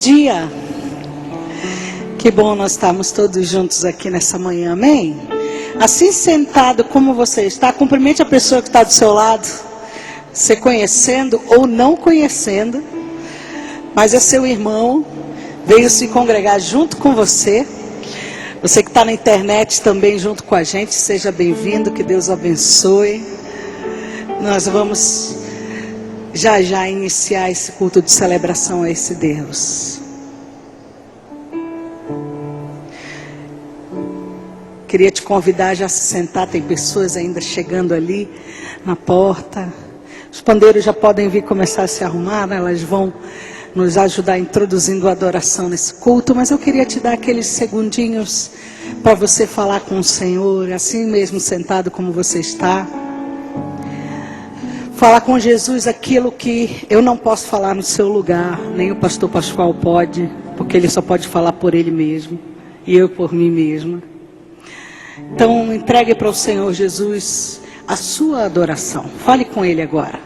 Dia, que bom nós estarmos todos juntos aqui nessa manhã, amém? Assim sentado como você está, cumprimente a pessoa que está do seu lado, você conhecendo ou não conhecendo, mas é seu irmão, veio se congregar junto com você. Você que está na internet também junto com a gente, seja bem-vindo, que Deus abençoe. Nós vamos já iniciar esse culto de celebração a esse Deus. Queria te convidar já a se sentar, tem pessoas ainda chegando ali na porta. Os pandeiros já podem vir começar a se arrumar, né? Elas vão nos ajudar introduzindo a adoração nesse culto, mas eu queria te dar aqueles segundinhos para você falar com o Senhor, assim mesmo sentado como você está. Falar com Jesus aquilo que eu não posso falar no seu lugar, nem o pastor Pascoal pode, porque ele só pode falar por ele mesmo, e eu por mim mesma. Então entregue para o Senhor Jesus a sua adoração. Fale com ele agora.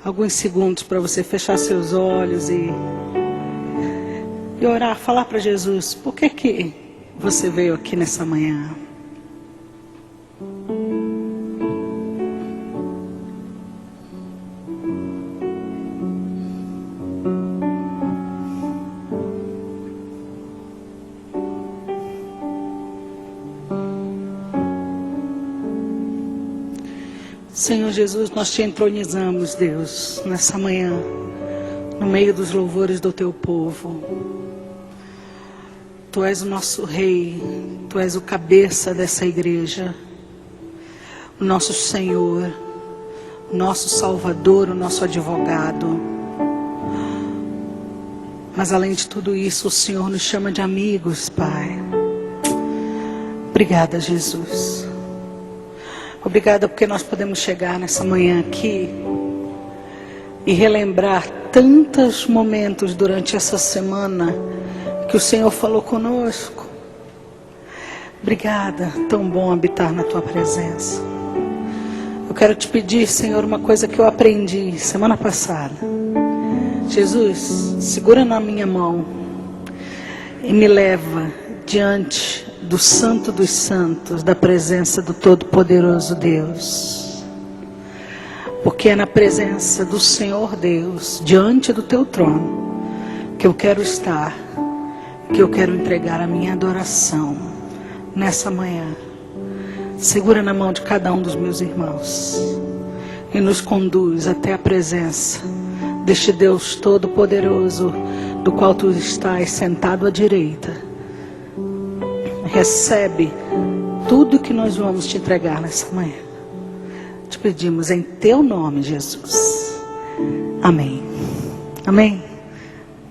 Alguns segundos para você fechar seus olhos e orar, falar para Jesus, por que você veio aqui nessa manhã? Senhor Jesus, nós te entronizamos, Deus, nessa manhã, no meio dos louvores do teu povo. Tu és o nosso rei, tu és o cabeça dessa igreja, o nosso Senhor, o nosso Salvador, o nosso advogado. Mas além de tudo isso, o Senhor nos chama de amigos, Pai. Obrigada, Jesus. Obrigada porque nós podemos chegar nessa manhã aqui e relembrar tantos momentos durante essa semana que o Senhor falou conosco. Obrigada, tão bom habitar na tua presença. Eu quero te pedir, Senhor, uma coisa que eu aprendi semana passada. Jesus, segura na minha mão e me leva diante do Santo dos Santos, da presença do Todo-Poderoso Deus. Porque é na presença do Senhor Deus, diante do teu trono, que eu quero estar, que eu quero entregar a minha adoração nessa manhã. Segura na mão de cada um dos meus irmãos e nos conduz até a presença deste Deus Todo-Poderoso, do qual tu estás sentado à direita. Recebe tudo que nós vamos te entregar nessa manhã. Te pedimos em teu nome, Jesus. Amém. Amém.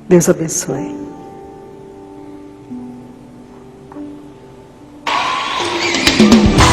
Deus abençoe. Yeah.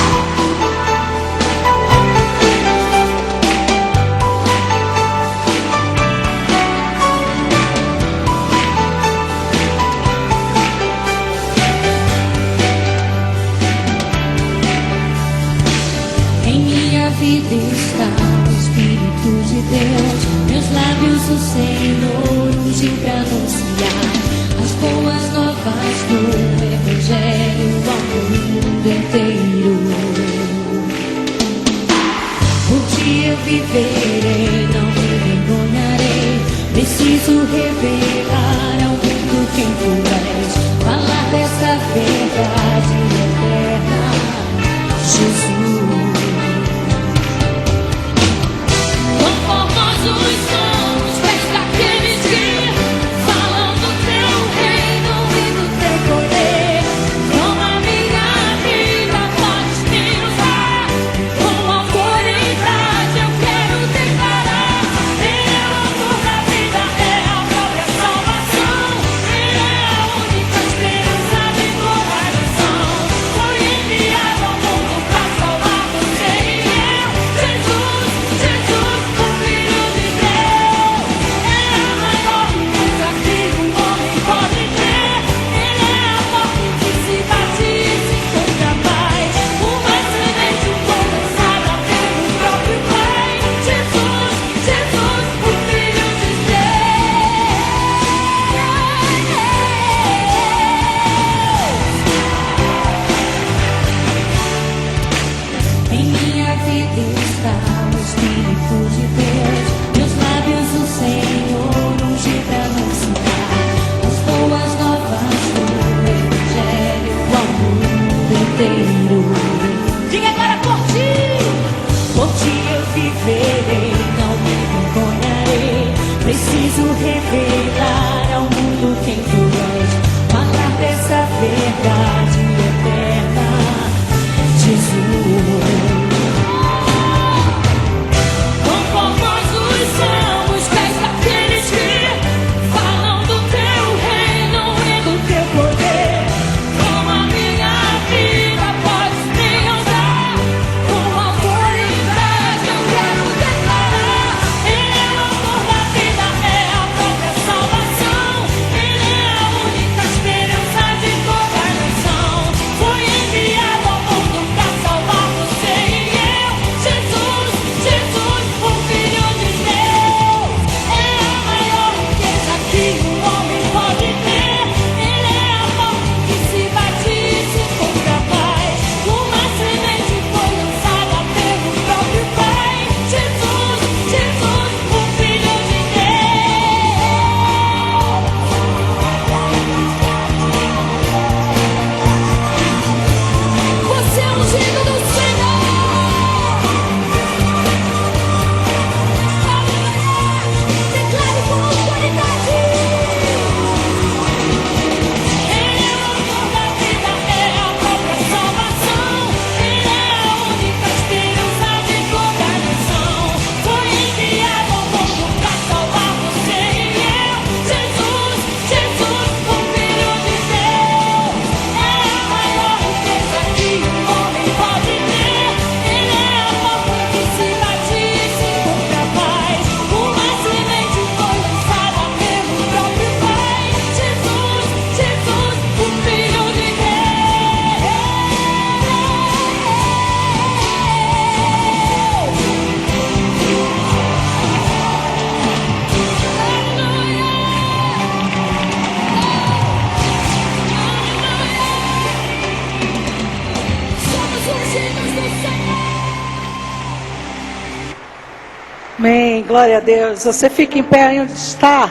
Amém, glória a Deus. Você fica em pé aí onde está.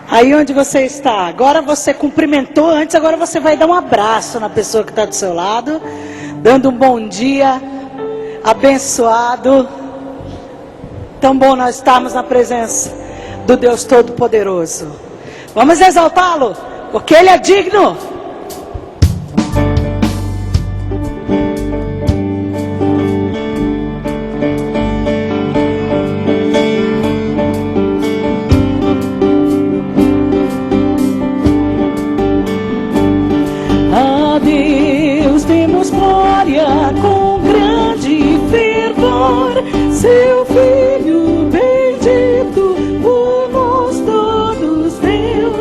Aí onde você está. Agora você cumprimentou antes, agora você vai dar um abraço na pessoa que está do seu lado, dando um bom dia, abençoado. Tão bom nós estarmos na presença do Deus Todo-Poderoso. Vamos exaltá-lo, porque Ele é digno. A Deus demos glória com grande fervor, seu Filho bendito por nós todos deu.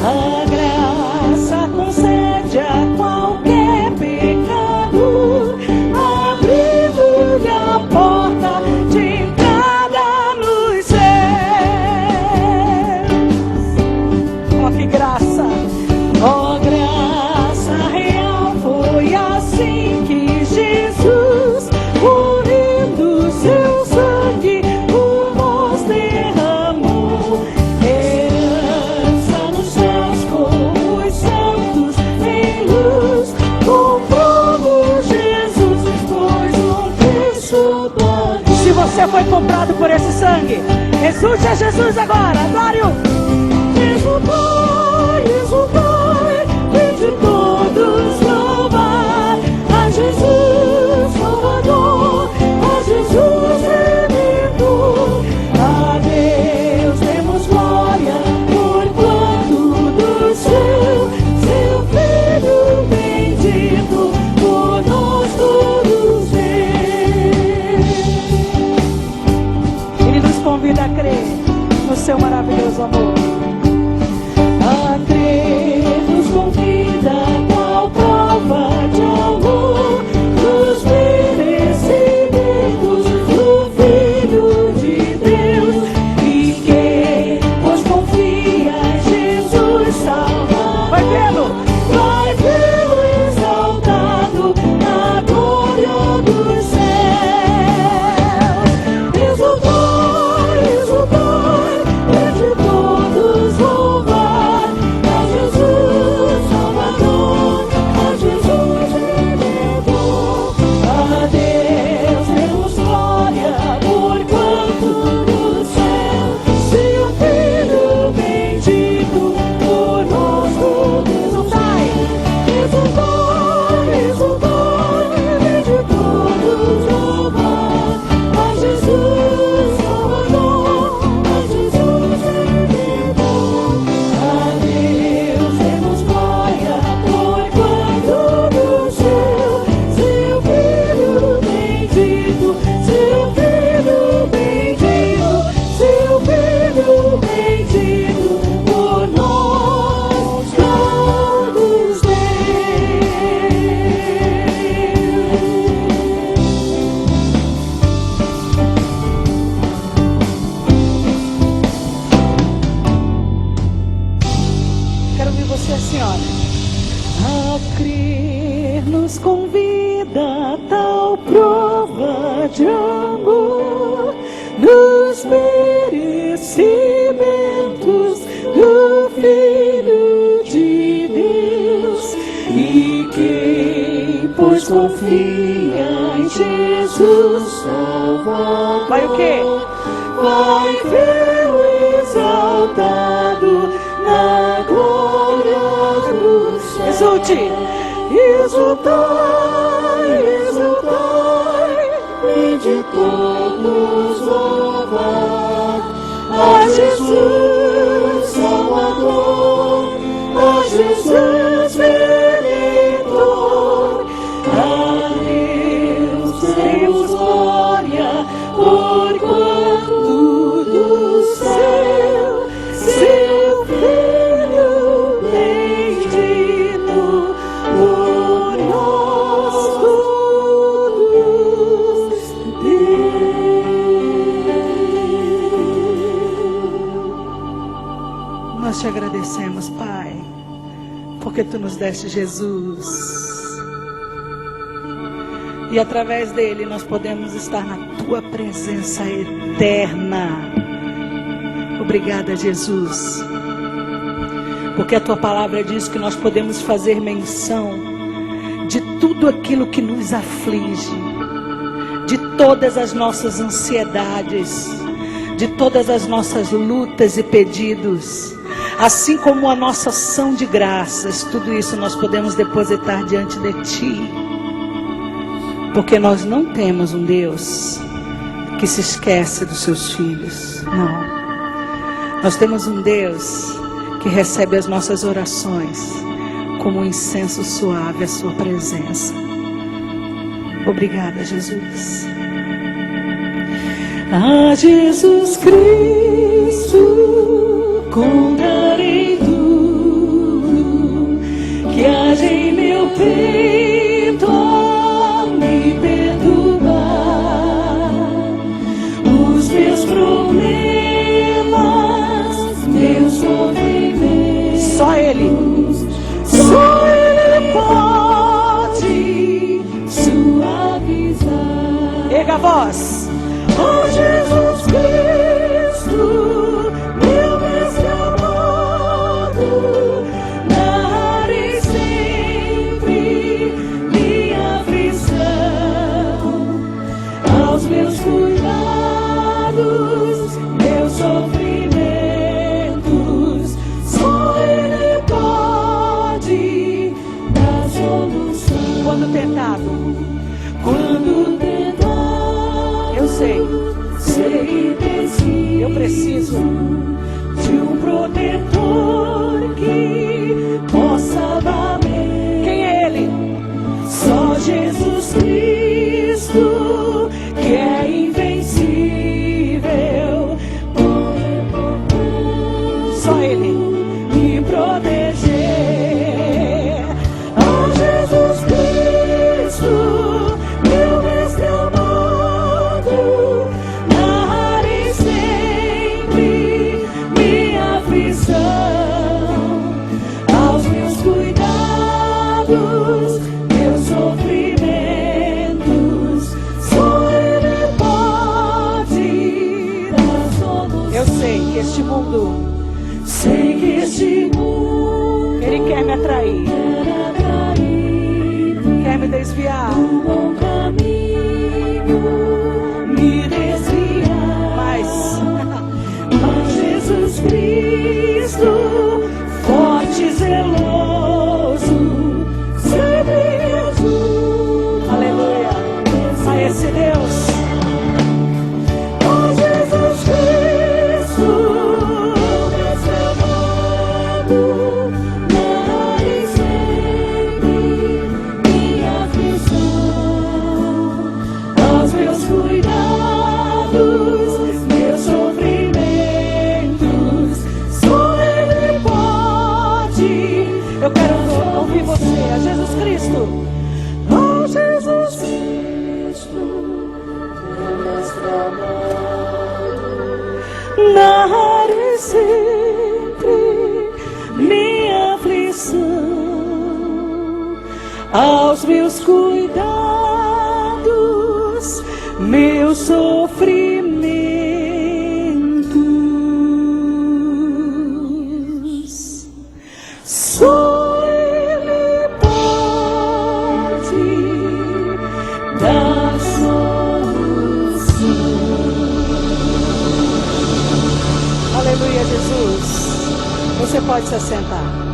A graça concede a qualquer pecador, abrindo-lhe a porta de entrada nos céus. Oh, que graça! Oh, graça real, foi assim que Jesus, unindo seu sangue, por nós derramou. Herança nos céus com os santos em luz, comprou Jesus, pois um preço pago. Se você foi comprado por esse sangue, exulte a Jesus agora, glória! Exultai, e de todos louvar a Jesus Salvador, a Jesus Redentor. A Deus demos glória, porquanto do céu, seu Filho bendito, por nós todos veio. Ele nos convida a crer no seu maravilhoso amor. A crer nos convida a qual prova de amor, dos merecimentos do Filho de Deus. E quem, pois confia em Jesus Salvador, vai vê-lo exaltado na glória dos céus. Exultai, exultai, e de todos louvar confia em Jesus Salvador. Vai o quê? Vai vê-lo exaltado na glória do céu. Exulte! Exultai, exultai, e de todos louvar a Jesus Salvador, a Jesus Redentor. A Deus demos glória, porquanto do céu, seu Filho bendito, por nós todos deu. Nós te agradecemos, Pai, porque tu nos deste Jesus. E através dele nós podemos estar na tua presença eterna. Obrigada, Jesus. Porque a tua palavra diz que nós podemos fazer menção de tudo aquilo que nos aflige, de todas as nossas ansiedades, de todas as nossas lutas e pedidos, assim como a nossa ação de graças. Tudo isso nós podemos depositar diante de ti, porque nós não temos um Deus que se esquece dos seus filhos. Não, nós temos um Deus que recebe as nossas orações como um incenso suave à sua presença. Obrigada, Jesus. A Jesus Cristo contarei tudo que haja em meu peito a me perturbar, os meus problemas, meus sofrimentos. Só Ele pode suavizar. Erga a voz. Oh Jesus Cristo, meu mestre amado, narrarei sempre minha aflição, aos meus cuidados, meus sofrimentos. Só Ele pode dar solução. Quando tentado, eu preciso de um protetor que possa valer. Quem é Ele? Só Jesus Cristo, que é invencível. Só Ele me proteger. Oh Jesus Cristo, meu mestre amado, narrarei sempre minha aflição, aos meus cuidados, meus sofrimentos. Só Ele pode dar solução. Eu sei que este mundo, Ele quer me atrair, quer me desviar, um bom caminho me desviar. Mas Jesus Cristo, forte e zeloso, sempre me ajuda. Aleluia, a esse Deus. Oh Jesus Cristo, mestre amado, narrarei sempre minha aflição, aos meus cuidados, meus sofrimentos. Só Ele pode. Eu quero ouvir você. A Jesus Cristo. Oh Jesus Cristo, meu mestre amado, narrarei sempre minha aflição, aos meus cuidados, meus sofrimentos. Só Ele pode dar solução. Aleluia, Jesus. Você pode se assentar.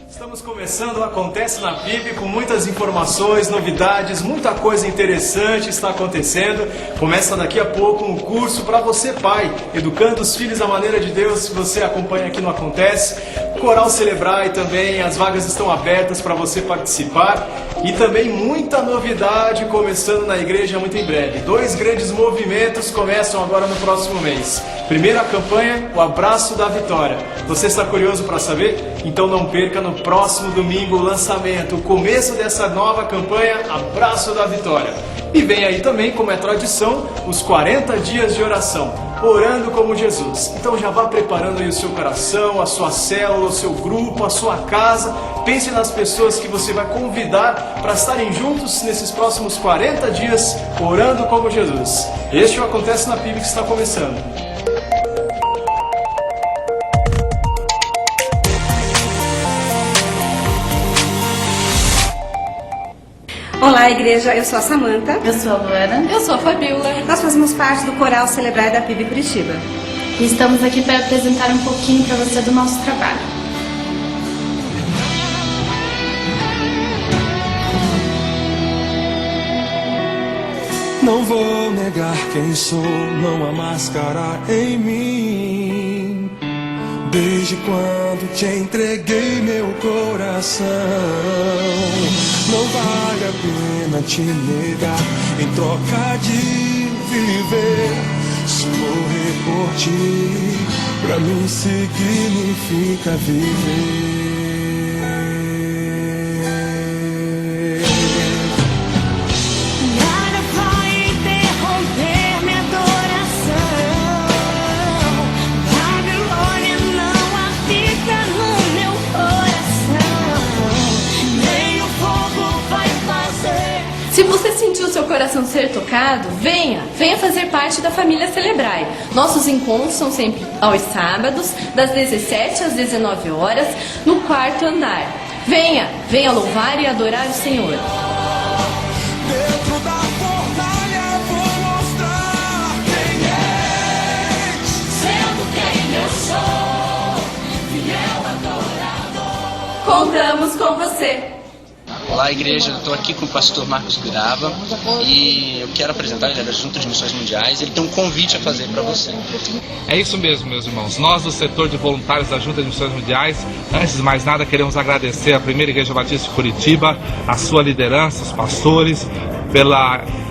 Estamos começando o Acontece na PIB com muitas informações, novidades, muita coisa interessante está acontecendo. Começa daqui a pouco um curso para você, pai, educando os filhos à maneira de Deus, que você acompanha aqui no Acontece. Coral Celebrar e também as vagas estão abertas para você participar. E também muita novidade começando na igreja muito em breve. 2 grandes movimentos começam agora no próximo mês. Primeira campanha, o Abraço da Vitória. Você está curioso para saber? Então não perca no próximo domingo o lançamento, o começo dessa nova campanha, Abraço da Vitória. E vem aí também, como é tradição, os 40 dias de oração, orando como Jesus. Então já vá preparando aí o seu coração, a sua célula, o seu grupo, a sua casa. Pense nas pessoas que você vai convidar para estarem juntos nesses próximos 40 dias, orando como Jesus. Este é o Acontece na PIB que está começando. Olá, igreja, eu sou a Samanta. Eu sou a Luana. Eu sou a Fabiola. Nós fazemos parte do Coral Celebrar da PIB Curitiba. E estamos aqui para apresentar um pouquinho para você do nosso trabalho. Não vou negar quem sou, não há máscara em mim. Desde quando te entreguei meu coração, não vale a pena te negar. Em troca de viver, se morrer por ti, pra mim significa viver. Nada vai interromper minha adoração. Babilônia não habita no meu coração, nem o fogo vai fazer. Se você sentiu seu coração ser tocado, venha fazer parte da família Celebrai. Nossos encontros são sempre aos sábados, das 17 às 19 horas, no 4º andar. Venha louvar e adorar o Senhor. Dentro da fornalha vou mostrar quem és, Sendo quem eu sou, fiel adorador. Contamos com você. Olá, igreja, eu estou aqui com o pastor Marcos Grava e eu quero apresentar ele da Junta de Missões Mundiais. Ele tem um convite a fazer para você. É isso mesmo, meus irmãos. Nós, do setor de voluntários da Junta de Missões Mundiais, antes de mais nada, queremos agradecer à Primeira Igreja Batista de Curitiba, a sua liderança, os pastores,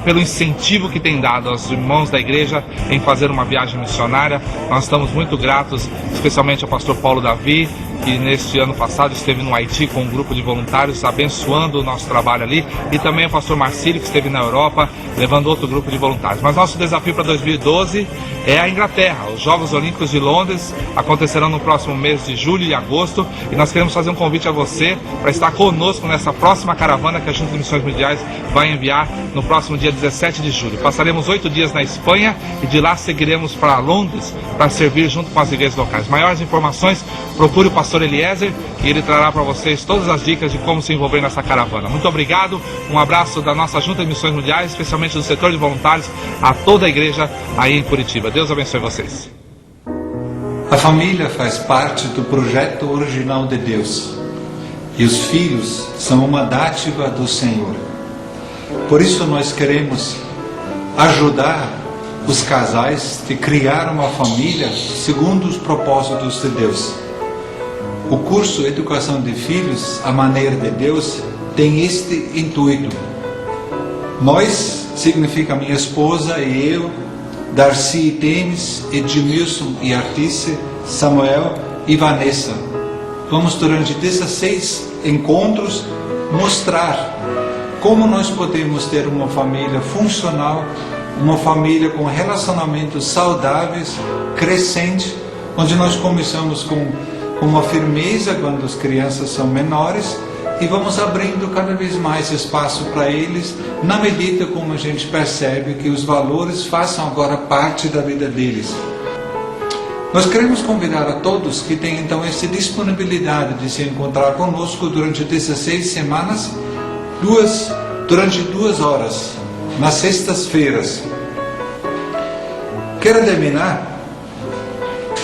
pelo incentivo que tem dado aos irmãos da igreja em fazer uma viagem missionária. Nós estamos muito gratos, especialmente ao pastor Paulo Davi, que neste ano passado esteve no Haiti com um grupo de voluntários abençoando o nosso trabalho ali, e também o pastor Marcílio, que esteve na Europa levando outro grupo de voluntários. Mas nosso desafio para 2012 é a Inglaterra. Os Jogos Olímpicos de Londres acontecerão no próximo mês de julho e agosto, e nós queremos fazer um convite a você para estar conosco nessa próxima caravana que a Junta de Missões Mundiais vai enviar no próximo dia 17 de julho. Passaremos 8 dias na Espanha e de lá seguiremos para Londres para servir junto com as igrejas locais. Maiores informações, procure o pastor Eliezer e ele trará para vocês todas as dicas de como se envolver nessa caravana. Muito obrigado, um abraço da nossa Junta de Missões Mundiais, especialmente do setor de voluntários, a toda a igreja aí em Curitiba. Deus abençoe vocês. A família faz parte do projeto original de Deus e os filhos são uma dádiva do Senhor. Por isso nós queremos ajudar os casais a criar uma família segundo os propósitos de Deus. O curso Educação de Filhos, a maneira de Deus, tem este intuito. Nós, significa minha esposa e eu, Darcy e Temes, Edmilson e Artice, Samuel e Vanessa. Vamos durante 16 encontros mostrar como nós podemos ter uma família funcional, uma família com relacionamentos saudáveis, crescente, onde nós começamos com uma firmeza quando as crianças são menores e vamos abrindo cada vez mais espaço para eles, na medida como a gente percebe que os valores façam agora parte da vida deles. Nós queremos convidar a todos que têm então essa disponibilidade de se encontrar conosco durante 16 semanas, durante 2 horas, nas sextas-feiras. Quero terminar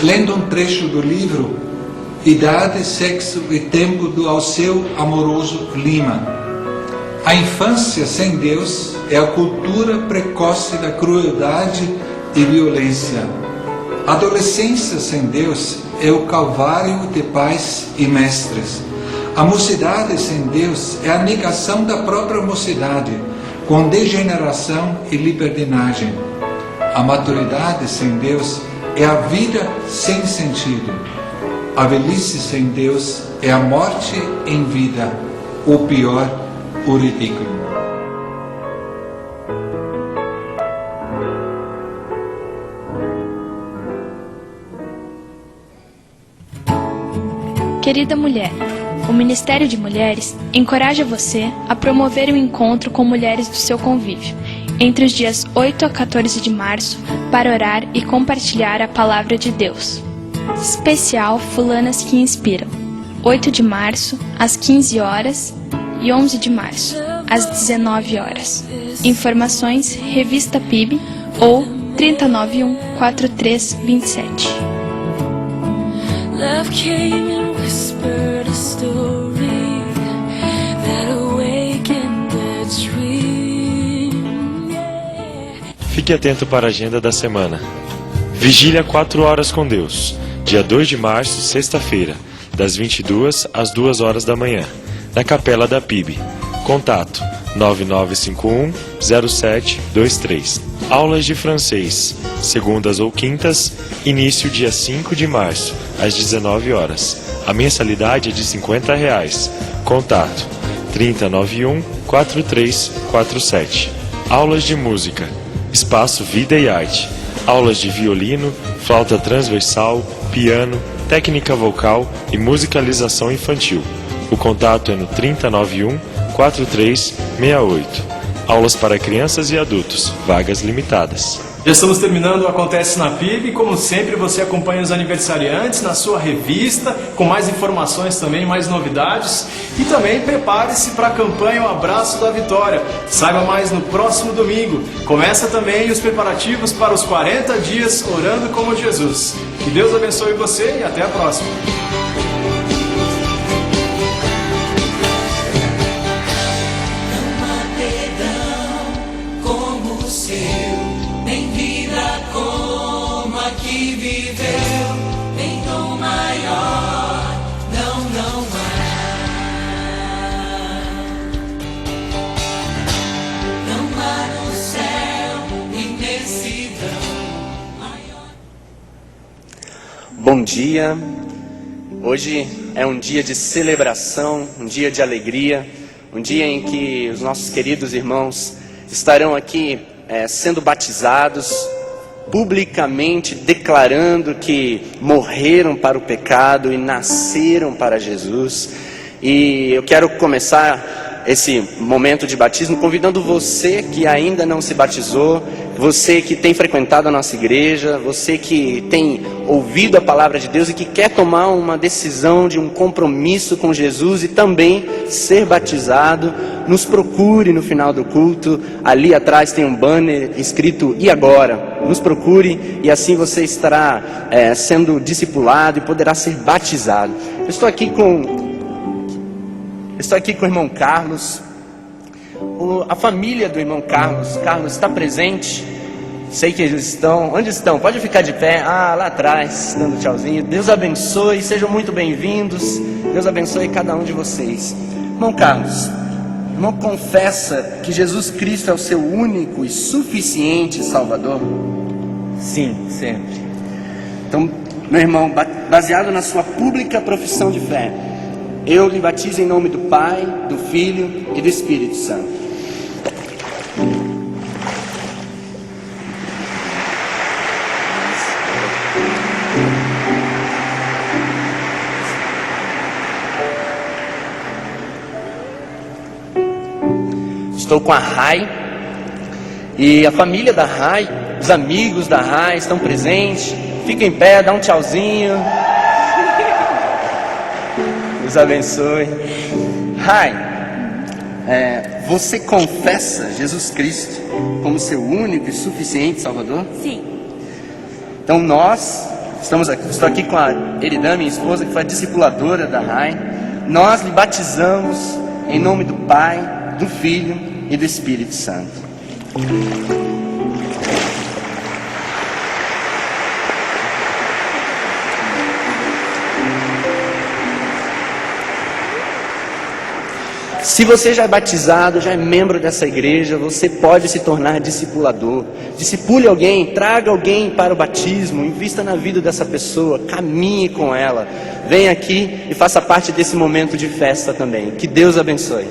lendo um trecho do livro Idade, Sexo e Tempo do Alceu Amoroso Lima. A infância sem Deus é a cultura precoce da crueldade e violência. A adolescência sem Deus é o calvário de pais e mestres. A mocidade sem Deus é a negação da própria mocidade, com degeneração e libertinagem. A maturidade sem Deus é a vida sem sentido. A velhice sem Deus é a morte em vida, ou pior, o ridículo. Querida mulher, o Ministério de Mulheres encoraja você a promover um encontro com mulheres do seu convívio, entre os dias 8 a 14 de março, para orar e compartilhar a Palavra de Deus. Especial Fulanas que Inspiram, 8 de março, às 15 horas, e 11 de março, às 19 horas. Informações, Revista PIB ou 391-4327. Love came and whispered a story that awakened the dream. Fique atento para a agenda da semana. Vigília 4 horas com Deus, dia 2 de março, sexta-feira, das 22 às 2 horas da manhã, na Capela da PIB. Contato 9951-0723. Aulas de francês, segundas ou quintas, início dia 5 de março, às 19 horas. A mensalidade é de R$50. Contato 3091-4347. Aulas de música, Espaço Vida e Arte. Aulas de violino, flauta transversal, piano, técnica vocal e musicalização infantil. O contato é no 3091-4368. Aulas para crianças e adultos, vagas limitadas. Já estamos terminando o Acontece na PIB. Como sempre, você acompanha os aniversariantes na sua revista, com mais informações também, mais novidades. E também prepare-se para a campanha O Abraço da Vitória. Saiba mais no próximo domingo. Começa também os preparativos para os 40 dias Orando como Jesus. Que Deus abençoe você e até a próxima. Que viveu em dom maior, não há no céu imensidão maior. Bom dia, hoje é um dia de celebração, um dia de alegria, um dia em que os nossos queridos irmãos estarão aqui sendo batizados, publicamente declarando que morreram para o pecado e nasceram para Jesus. E eu quero começar esse momento de batismo convidando você que ainda não se batizou, você que tem frequentado a nossa igreja, você que tem ouvido a palavra de Deus e que quer tomar uma decisão de um compromisso com Jesus e também ser batizado, nos procure no final do culto. Ali atrás tem um banner escrito "E agora?". Nos procure e assim você estará sendo discipulado e poderá ser batizado. Eu estou aqui com o irmão Carlos. A família do irmão Carlos está presente. Sei que eles estão. Onde estão? Pode ficar de pé. Lá atrás, dando tchauzinho. Deus abençoe, sejam muito bem-vindos. Deus abençoe cada um de vocês. Irmão Carlos, irmão, confessa que Jesus Cristo é o seu único e suficiente Salvador? Sim, sempre. Então, meu irmão, baseado na sua pública profissão de fé, eu lhe batizo em nome do Pai, do Filho e do Espírito Santo. Estou com a Rai e a família da Rai, os amigos da Rai estão presentes. Fica em pé, dá um tchauzinho. Deus abençoe. Rai, você confessa Jesus Cristo como seu único e suficiente Salvador? Sim. Então estou aqui com a Eridã, minha esposa, que foi a discipuladora da Rai. Nós lhe batizamos em nome do Pai, do Filho e do Espírito Santo. Se você já é batizado, já é membro dessa igreja, você pode se tornar discipulador. Discipule alguém, traga alguém para o batismo, invista na vida dessa pessoa, caminhe com ela. Venha aqui e faça parte desse momento de festa também. Que Deus abençoe.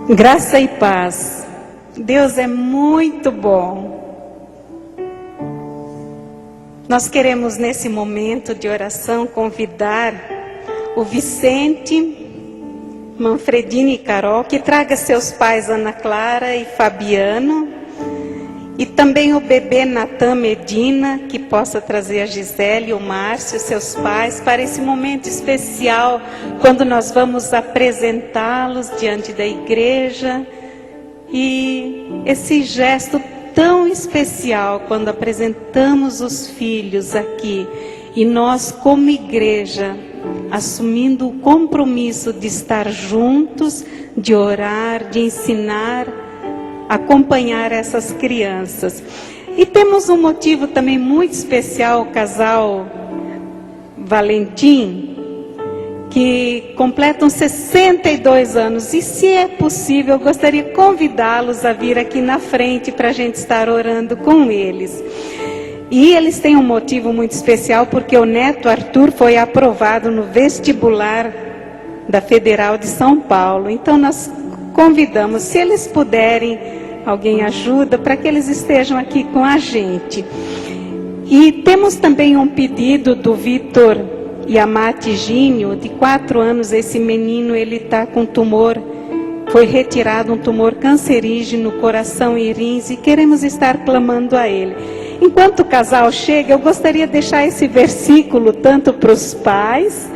Graça e paz. Deus é muito bom. Nós queremos nesse momento de oração convidar o Vicente, Manfredini e Carol, que traga seus pais Ana Clara e Fabiano, e também o bebê Natan Medina, que possa trazer a Gisele e o Márcio, seus pais, para esse momento especial, quando nós vamos apresentá-los diante da igreja. E esse gesto tão especial, quando apresentamos os filhos aqui, e nós como igreja, assumindo o compromisso de estar juntos, de orar, de ensinar, acompanhar essas crianças. E temos um motivo também muito especial, o casal Valentim, que completam 62 anos. E se é possível, eu gostaria de convidá-los a vir aqui na frente para a gente estar orando com eles. E eles têm um motivo muito especial, porque o neto Arthur foi aprovado no vestibular da Federal de São Paulo. Então nós convidamos, se eles puderem, alguém ajuda, para que eles estejam aqui com a gente. E temos também um pedido do Vitor Yamati Gínio, de 4 anos. Esse menino, ele está com tumor, foi retirado um tumor cancerígeno no coração e rins, e queremos estar clamando a ele. Enquanto o casal chega, eu gostaria de deixar esse versículo tanto para os pais,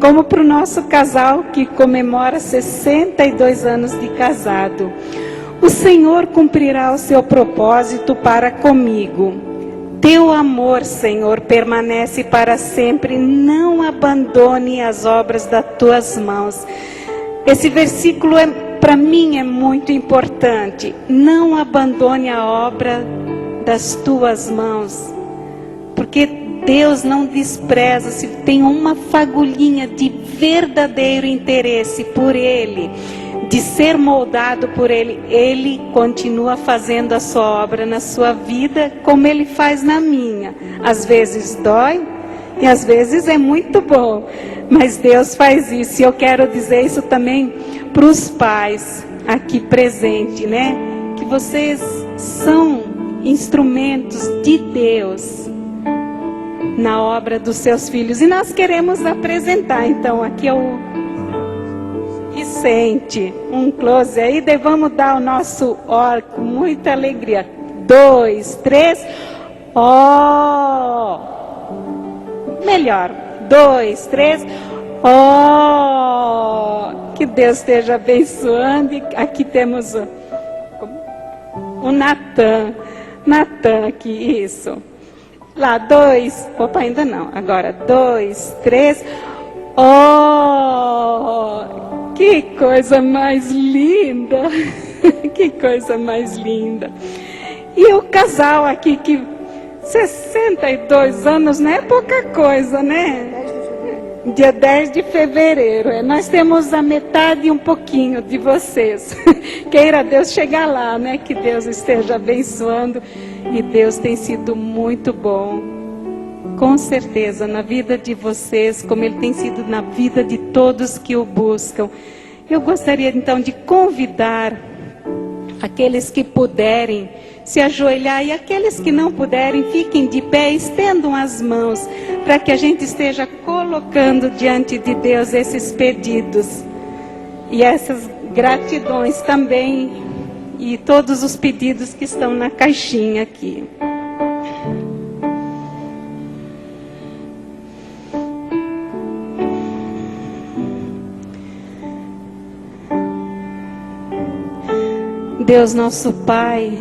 como para o nosso casal que comemora 62 anos de casado. O Senhor cumprirá o seu propósito para comigo. Teu amor, Senhor, permanece para sempre. Não abandone as obras das tuas mãos. Esse versículo para mim é muito importante. Não abandone a obra das tuas mãos, porque Deus não despreza se tem uma fagulhinha de verdadeiro interesse por Ele, de ser moldado por Ele. Ele continua fazendo a sua obra na sua vida, como Ele faz na minha. Às vezes dói e às vezes é muito bom, mas Deus faz isso. E eu quero dizer isso também para os pais aqui presentes, que vocês são instrumentos de Deus na obra dos seus filhos. E nós queremos apresentar, então, aqui é o Vicente, um close aí, daí vamos dar o nosso ó com muita alegria. 2, 3, ó. Melhor. 2, 3, ó. Que Deus esteja abençoando. E aqui temos o Natan. Natan aqui, isso. Lá, 2, opa, ainda não. Agora, 2, 3, oh, que coisa mais linda. Que coisa mais linda. E o casal aqui, que 62 anos não é pouca coisa, Dia 10 de fevereiro. Nós temos a metade e um pouquinho de vocês. Queira Deus chegar lá, Que Deus esteja abençoando. E Deus tem sido muito bom, com certeza, na vida de vocês, como Ele tem sido na vida de todos que o buscam. Eu gostaria então de convidar aqueles que puderem se ajoelhar, e aqueles que não puderem, fiquem de pé, estendam as mãos, para que a gente esteja colocando diante de Deus esses pedidos e essas gratidões também, e todos os pedidos que estão na caixinha aqui. Deus nosso Pai,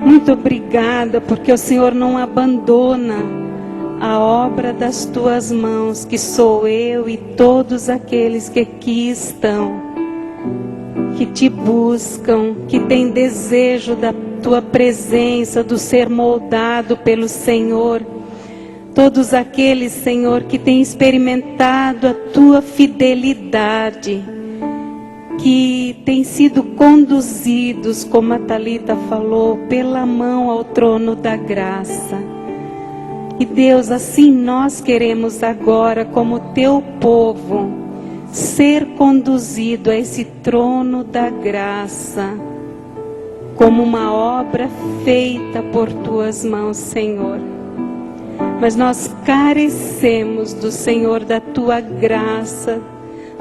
muito obrigada, porque o Senhor não abandona a obra das tuas mãos, que sou eu e todos aqueles que aqui estão, que te buscam, que têm desejo da tua presença, do ser moldado pelo Senhor. Todos aqueles, Senhor, que têm experimentado a tua fidelidade, que têm sido conduzidos, como a Thalita falou, pela mão ao trono da graça. E Deus, assim nós queremos agora, como teu povo, ser conduzido a esse trono da graça, como uma obra feita por tuas mãos, Senhor. Mas nós carecemos do Senhor, da tua graça,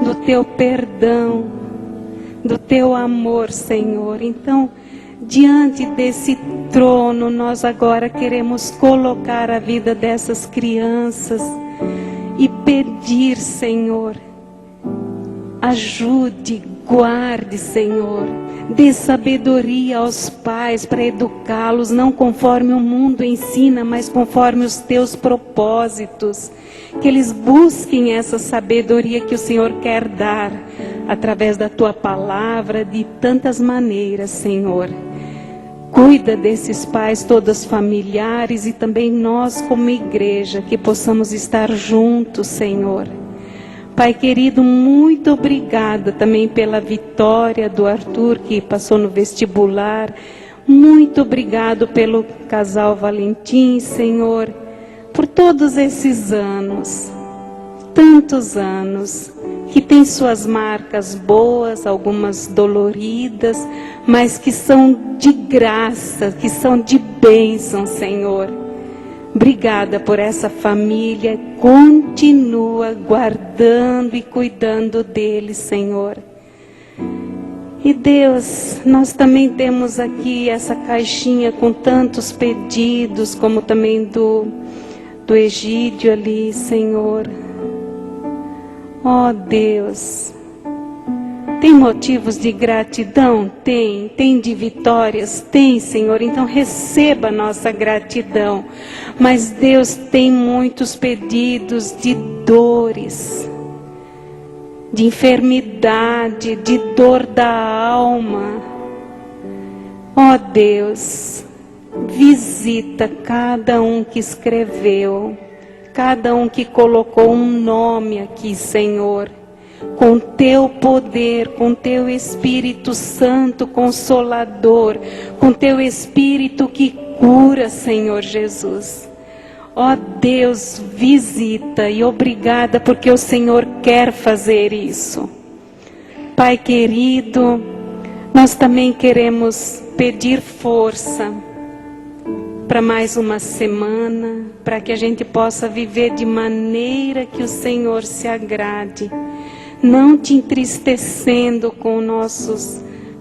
do teu perdão, do teu amor, Senhor. Então, diante desse trono, nós agora queremos colocar a vida dessas crianças e pedir, Senhor, ajude, guarde, Senhor, dê sabedoria aos pais para educá-los, não conforme o mundo ensina, mas conforme os teus propósitos. Que eles busquem essa sabedoria que o Senhor quer dar, através da tua palavra, de tantas maneiras, Senhor. Cuida desses pais, todos familiares, e também nós como igreja, que possamos estar juntos, Senhor. Pai querido, muito obrigada também pela vitória do Arthur, que passou no vestibular. Muito obrigado pelo casal Valentim, Senhor, por todos esses anos, tantos anos, que tem suas marcas boas, algumas doloridas, mas que são de graça, que são de bênção, Senhor. Obrigada por essa família, continua guardando e cuidando deles, Senhor. E Deus, nós também temos aqui essa caixinha com tantos pedidos, como também do Egídio ali, Senhor. Oh Deus, tem motivos de gratidão? Tem. Tem de vitórias? Tem, Senhor. Então receba a nossa gratidão. Mas Deus, tem muitos pedidos de dores, de enfermidade, de dor da alma. Oh Deus, visita cada um que escreveu, cada um que colocou um nome aqui, Senhor. Com teu poder, com teu Espírito Santo Consolador, com teu Espírito que cura, Senhor Jesus. Ó Deus, visita, e obrigada porque o Senhor quer fazer isso. Pai querido, nós também queremos pedir força para mais uma semana, para que a gente possa viver de maneira que o Senhor se agrade. Não te entristecendo com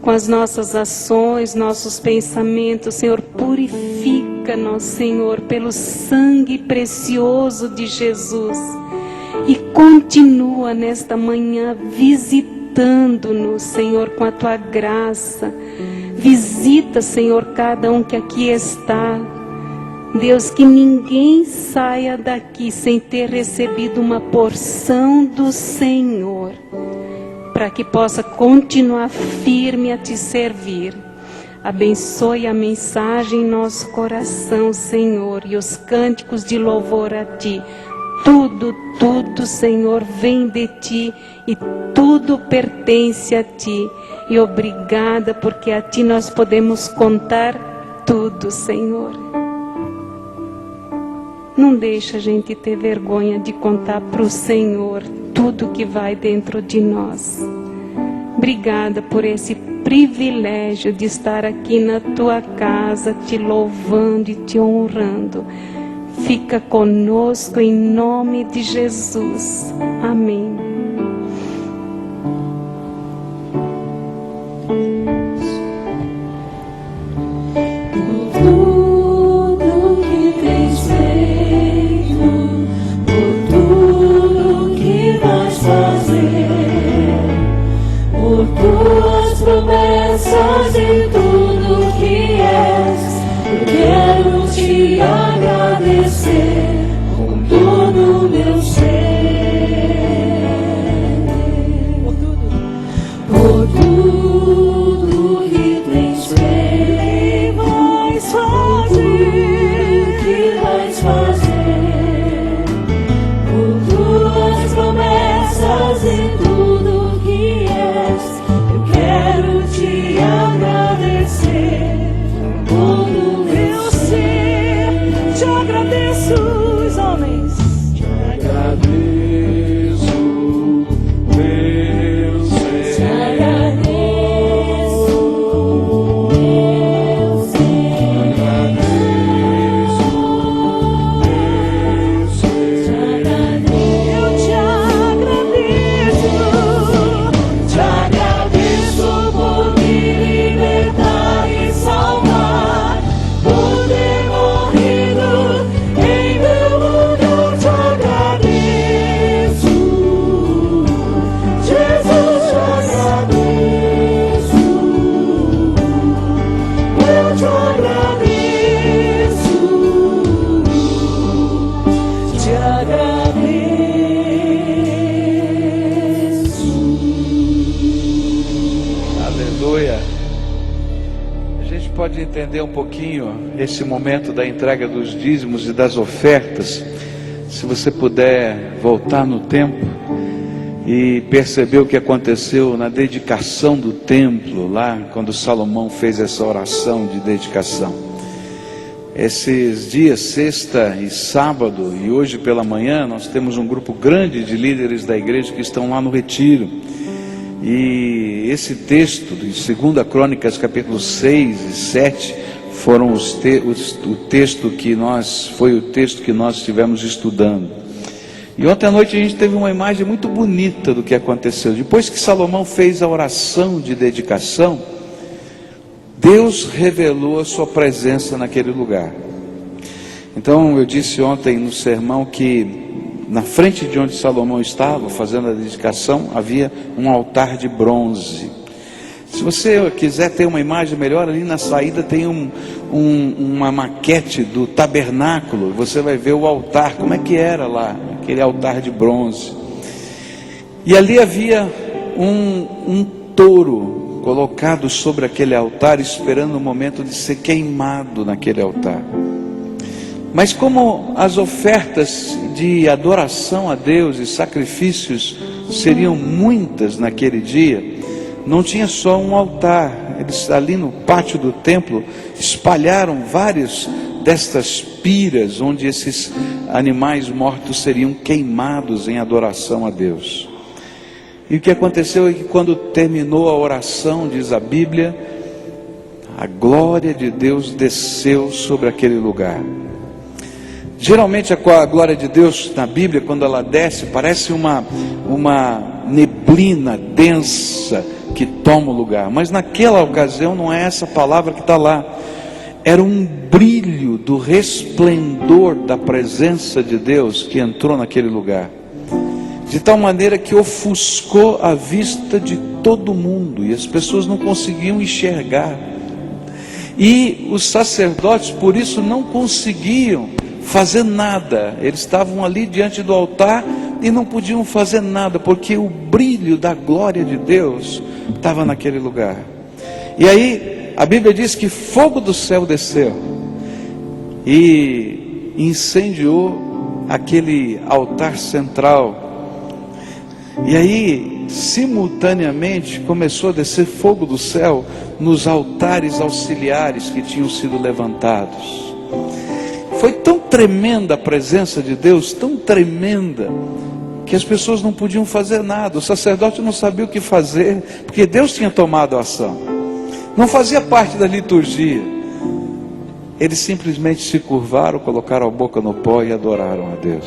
as nossas ações, nossos pensamentos, Senhor. Purifica-nos, Senhor, pelo sangue precioso de Jesus. E continua nesta manhã visitando-nos, Senhor, com a tua graça. Visita, Senhor, cada um que aqui está. Deus, que ninguém saia daqui sem ter recebido uma porção do Senhor, para que possa continuar firme a te servir. Abençoe a mensagem em nosso coração, Senhor, e os cânticos de louvor a ti. Tudo, tudo, Senhor, vem de ti e tudo pertence a ti. E obrigada, porque a ti nós podemos contar tudo, Senhor. Não deixa a gente ter vergonha de contar para o Senhor tudo que vai dentro de nós. Obrigada por esse privilégio de estar aqui na tua casa, te louvando e te honrando. Fica conosco em nome de Jesus. Amém. Tuas promessas e tudo que és, eu quero te agradecer com todo o meu ser. Por tudo que tens feito, vais fazer, que vais fazer. Por tuas promessas e tudo que és, te agradecer todo o meu ser. Te agradeço, os homens. Te agradeço, gente pode entender um pouquinho esse momento da entrega dos dízimos e das ofertas, se você puder voltar no tempo e perceber o que aconteceu na dedicação do templo, lá quando Salomão fez essa oração de dedicação. Esses dias, sexta e sábado, e hoje pela manhã, nós temos um grupo grande de líderes da igreja que estão lá no retiro. E esse texto de 2 Crônicas, capítulos 6 e 7, foram o texto que nós estivemos estudando. E ontem à noite a gente teve uma imagem muito bonita do que aconteceu. Depois que Salomão fez a oração de dedicação, Deus revelou a sua presença naquele lugar. Então eu disse ontem no sermão que na frente de onde Salomão estava fazendo a dedicação, havia um altar de bronze. Se você quiser ter uma imagem melhor, ali na saída tem uma maquete do tabernáculo. Você vai ver o altar, como é que era lá, aquele altar de bronze. E ali havia um touro colocado sobre aquele altar, esperando o momento de ser queimado naquele altar. Mas como as ofertas de adoração a Deus e sacrifícios seriam muitas naquele dia, não tinha só um altar. Eles ali no pátio do templo espalharam várias destas piras onde esses animais mortos seriam queimados em adoração a Deus. E o que aconteceu é que quando terminou a oração, diz a Bíblia, a glória de Deus desceu sobre aquele lugar. Geralmente a glória de Deus na Bíblia, quando ela desce, parece uma neblina densa que toma o lugar. Mas naquela ocasião não é essa palavra que está lá. Era um brilho do resplendor da presença de Deus que entrou naquele lugar. De tal maneira que ofuscou a vista de todo mundo e as pessoas não conseguiam enxergar. E os sacerdotes, por isso, não conseguiam fazer nada. Eles estavam ali diante do altar e não podiam fazer nada, porque o brilho da glória de Deus estava naquele lugar. E aí a Bíblia diz que fogo do céu desceu e incendiou aquele altar central. E aí simultaneamente começou a descer fogo do céu nos altares auxiliares que tinham sido levantados. Foi tão tremenda a presença de Deus, tão tremenda, que as pessoas não podiam fazer nada. O sacerdote não sabia o que fazer, porque Deus tinha tomado a ação. Não fazia parte da liturgia. Eles simplesmente se curvaram, colocaram a boca no pó e adoraram a Deus.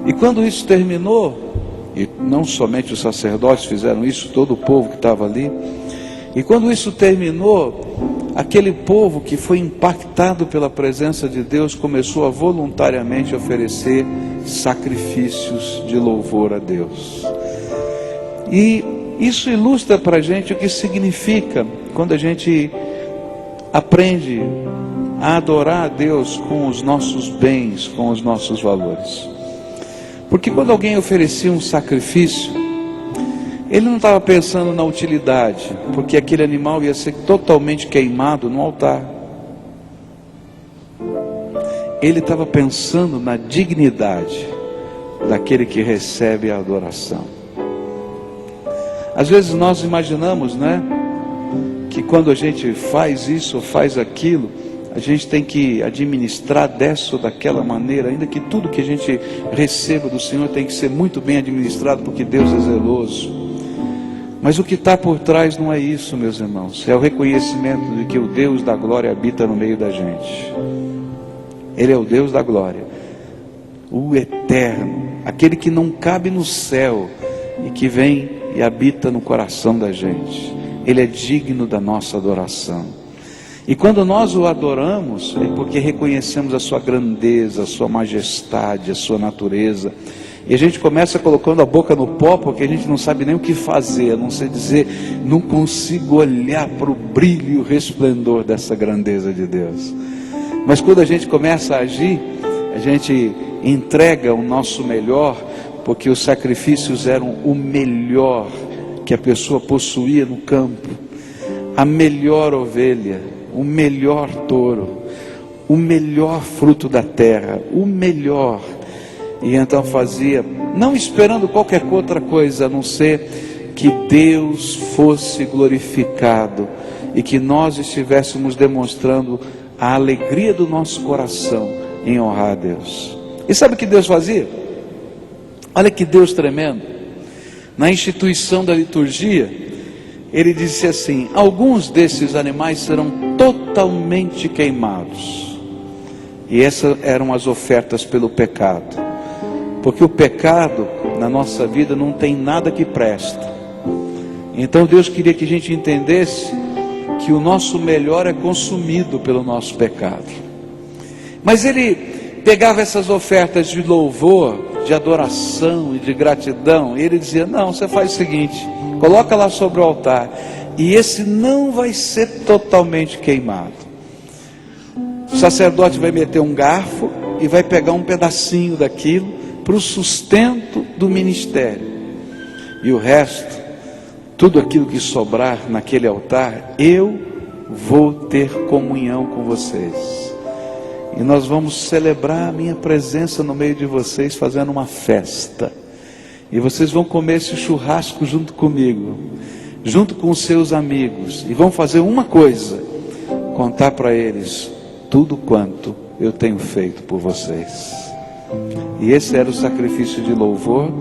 E quando isso terminou, e não somente os sacerdotes fizeram isso, todo o povo que estava ali, e quando isso terminou, aquele povo que foi impactado pela presença de Deus começou a voluntariamente oferecer sacrifícios de louvor a Deus. E isso ilustra para a gente o que significa quando a gente aprende a adorar a Deus com os nossos bens, com os nossos valores. Porque quando alguém oferecia um sacrifício, ele não estava pensando na utilidade, porque aquele animal ia ser totalmente queimado no altar. Ele estava pensando na dignidade daquele que recebe a adoração. Às vezes nós imaginamos, né, que quando a gente faz isso ou faz aquilo, a gente tem que administrar dessa ou daquela maneira, ainda que tudo que a gente receba do Senhor tem que ser muito bem administrado, porque Deus é zeloso. Mas o que está por trás não é isso, meus irmãos. É o reconhecimento de que o Deus da glória habita no meio da gente. Ele é o Deus da glória, o eterno, aquele que não cabe no céu e que vem e habita no coração da gente. Ele é digno da nossa adoração. E quando nós o adoramos, é porque reconhecemos a sua grandeza, a sua majestade, a sua natureza. E a gente começa colocando a boca no pó, porque a gente não sabe nem o que fazer, a não ser dizer, não consigo olhar para o brilho e o resplendor dessa grandeza de Deus. Mas quando a gente começa a agir, a gente entrega o nosso melhor, porque os sacrifícios eram o melhor que a pessoa possuía no campo. a melhor ovelha, o melhor touro, o melhor fruto da terra, o melhor. E então fazia, não esperando qualquer outra coisa, a não ser que Deus fosse glorificado e que nós estivéssemos demonstrando a alegria do nosso coração em honrar a Deus. E sabe o que Deus fazia? Olha que Deus tremendo. Na instituição da liturgia, ele disse assim: alguns desses animais serão totalmente queimados. E essas eram as ofertas pelo pecado. Porque o pecado na nossa vida não tem nada que presta. Então Deus queria que a gente entendesse que o nosso melhor é consumido pelo nosso pecado. Mas ele pegava essas ofertas de louvor, de adoração e de gratidão, e ele dizia: não, você faz o seguinte, coloca lá sobre o altar, e esse não vai ser totalmente queimado. O sacerdote vai meter um garfo e vai pegar um pedacinho daquilo para o sustento do ministério, e o resto, tudo aquilo que sobrar naquele altar, eu vou ter comunhão com vocês. E nós vamos celebrar a minha presença no meio de vocês, fazendo uma festa. E vocês vão comer esse churrasco junto comigo, junto com os seus amigos. E vão fazer uma coisa: contar para eles tudo quanto eu tenho feito por vocês. E esse era o sacrifício de louvor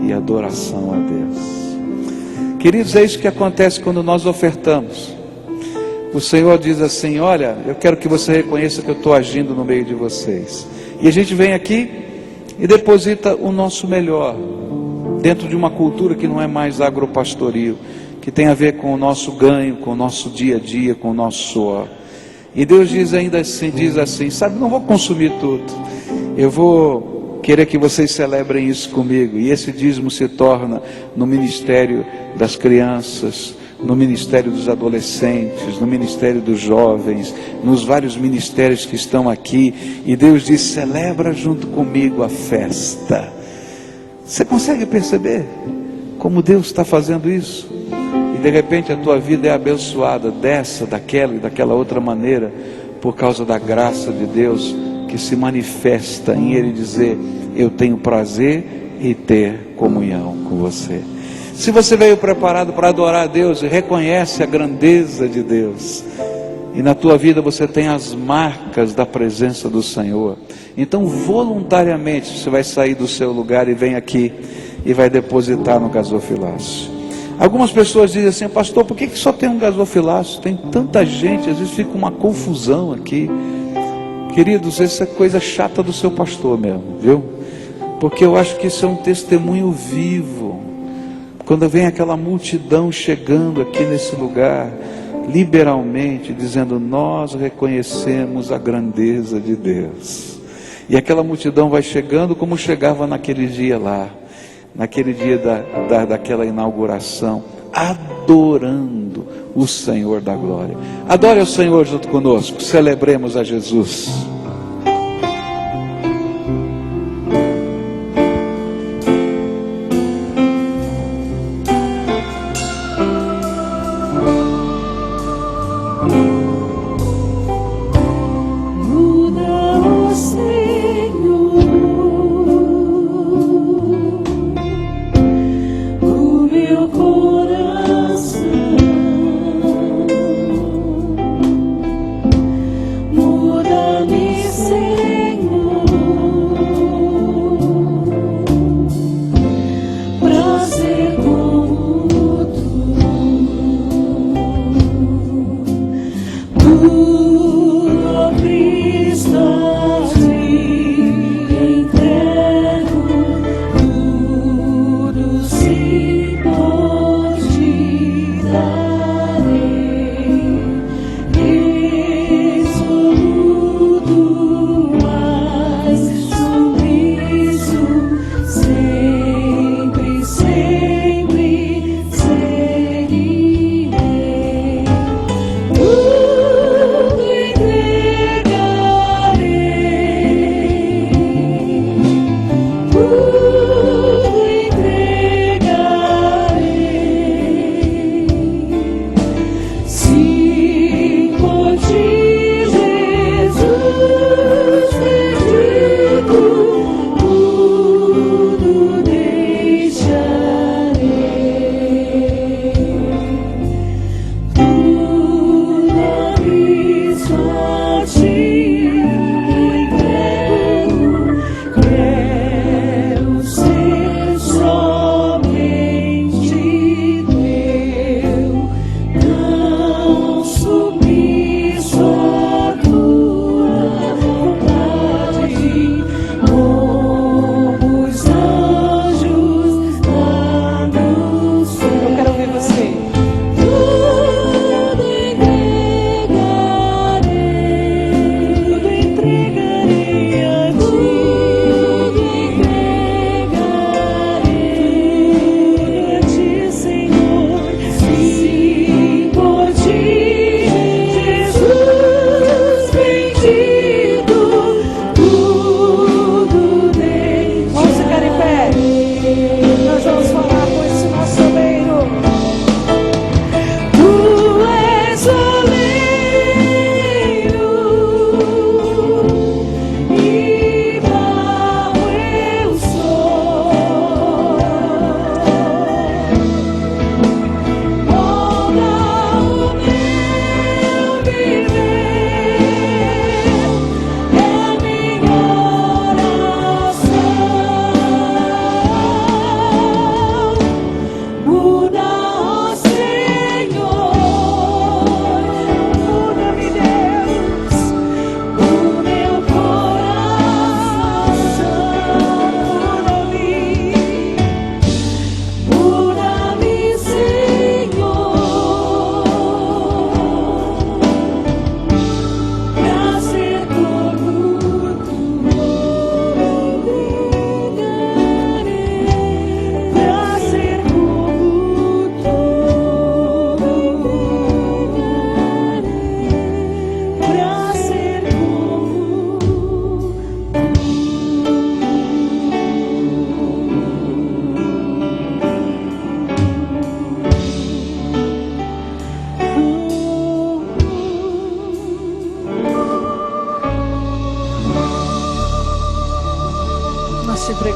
e adoração a Deus. Queridos, é isso que acontece quando nós ofertamos. O Senhor diz assim: olha, eu quero que você reconheça que eu estou agindo no meio de vocês. E a gente vem aqui e deposita o nosso melhor, dentro de uma cultura que não é mais agropastoril, que tem a ver com o nosso ganho, com o nosso dia a dia, com o nosso suor. E Deus diz assim, sabe, não vou consumir tudo, eu vou querer que vocês celebrem isso comigo. E esse dízimo se torna no ministério das crianças, no ministério dos adolescentes, no ministério dos jovens, nos vários ministérios que estão aqui. E Deus diz: celebra junto comigo a festa. Você consegue perceber como Deus está fazendo isso? E de repente a tua vida é abençoada dessa, daquela e daquela outra maneira, por causa da graça de Deus que se manifesta em Ele dizer: eu tenho prazer em ter comunhão com você. Se você veio preparado para adorar a Deus e reconhece a grandeza de Deus, e na tua vida você tem as marcas da presença do Senhor, então voluntariamente você vai sair do seu lugar e vem aqui e vai depositar no gasofilácio. Algumas pessoas dizem assim: pastor, por que só tem um gasofilácio? Tem tanta gente, às vezes fica uma confusão aqui. Queridos, essa é coisa chata do seu pastor mesmo, viu? Porque eu acho que isso é um testemunho vivo. Quando vem aquela multidão chegando aqui nesse lugar, liberalmente, dizendo: nós reconhecemos a grandeza de Deus. E aquela multidão vai chegando como chegava naquele dia lá, naquele dia daquela inauguração, adorando o Senhor da glória. Adore ao Senhor junto conosco, celebremos a Jesus.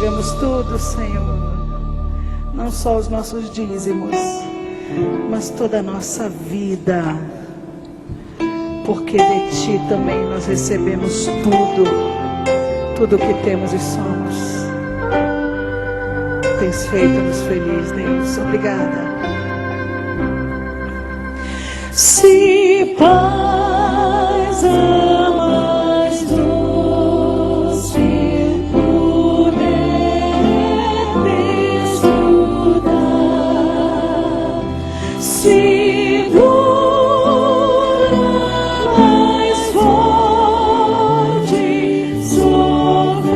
entregamos tudo, Senhor. Não só os nossos dízimos, mas toda a nossa vida. Porque de Ti também nós recebemos tudo que temos e somos. Tens feito-nos feliz, Deus. Obrigada. Se paz a mais doce puder desnudar, segura mais forte sofrer,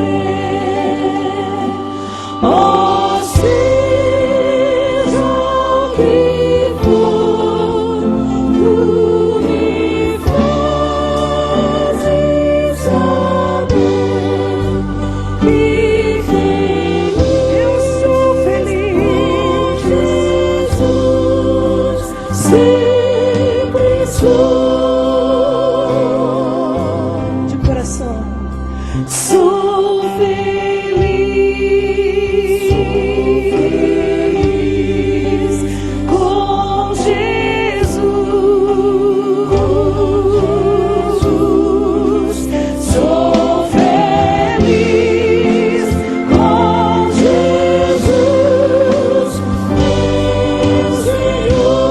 ó seja o que for, tu me fazes saber que eu sou feliz, Jesus, sempre sou de coração, sou feliz com Jesus, sou feliz com Jesus, meu Senhor.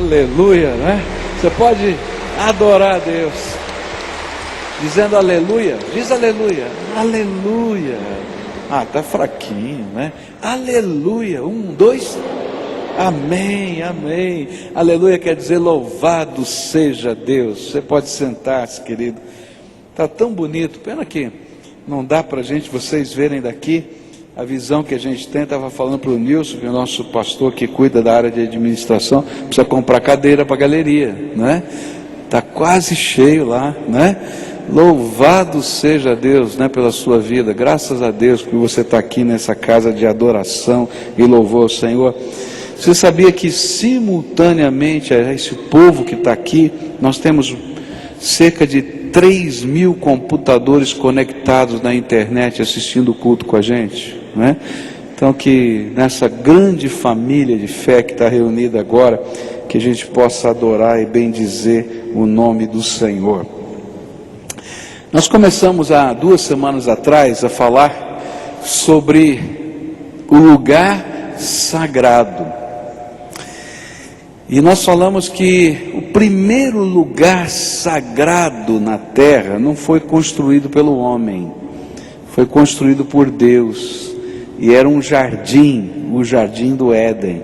Aleluia, né? Você pode adorar a Deus dizendo aleluia. Diz aleluia. Aleluia. Ah, tá fraquinho, né? Aleluia. 1, 2. Amém, amém. Aleluia quer dizer louvado seja Deus. Você pode sentar-se, querido. Tá tão bonito. Pena que não dá para vocês verem daqui a visão que a gente tem. Estava falando para o Nilson, que é o nosso pastor que cuida da área de administração, precisa comprar cadeira para a galeria, né? Tá quase cheio lá, né? Louvado seja Deus, né, pela sua vida. Graças a Deus que você está aqui nessa casa de adoração e louvor ao Senhor. Você sabia que simultaneamente a esse povo que está aqui, nós temos cerca de 3.000 computadores conectados na internet assistindo o culto com a gente, né? Então que nessa grande família de fé que está reunida agora, que a gente possa adorar e bendizer o nome do Senhor. Nós começamos há 2 semanas atrás a falar sobre o lugar sagrado. E nós falamos que o primeiro lugar sagrado na terra não foi construído pelo homem, foi construído por Deus. E era um jardim, o jardim do Éden.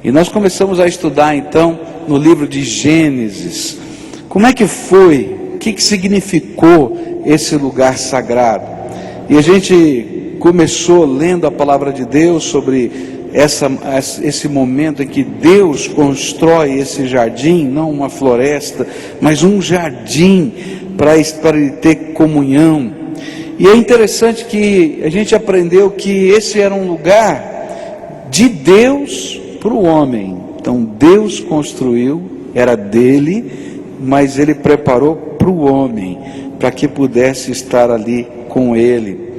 E nós começamos a estudar então no livro de Gênesis, como é que foi, o que significou esse lugar sagrado. E a gente começou lendo a palavra de Deus sobre esse momento em que Deus constrói esse jardim, não uma floresta, mas um jardim para ele ter comunhão. E é interessante que a gente aprendeu que esse era um lugar de Deus para o homem. Então Deus construiu, era dele, mas ele preparou para o homem, para que pudesse estar ali com ele.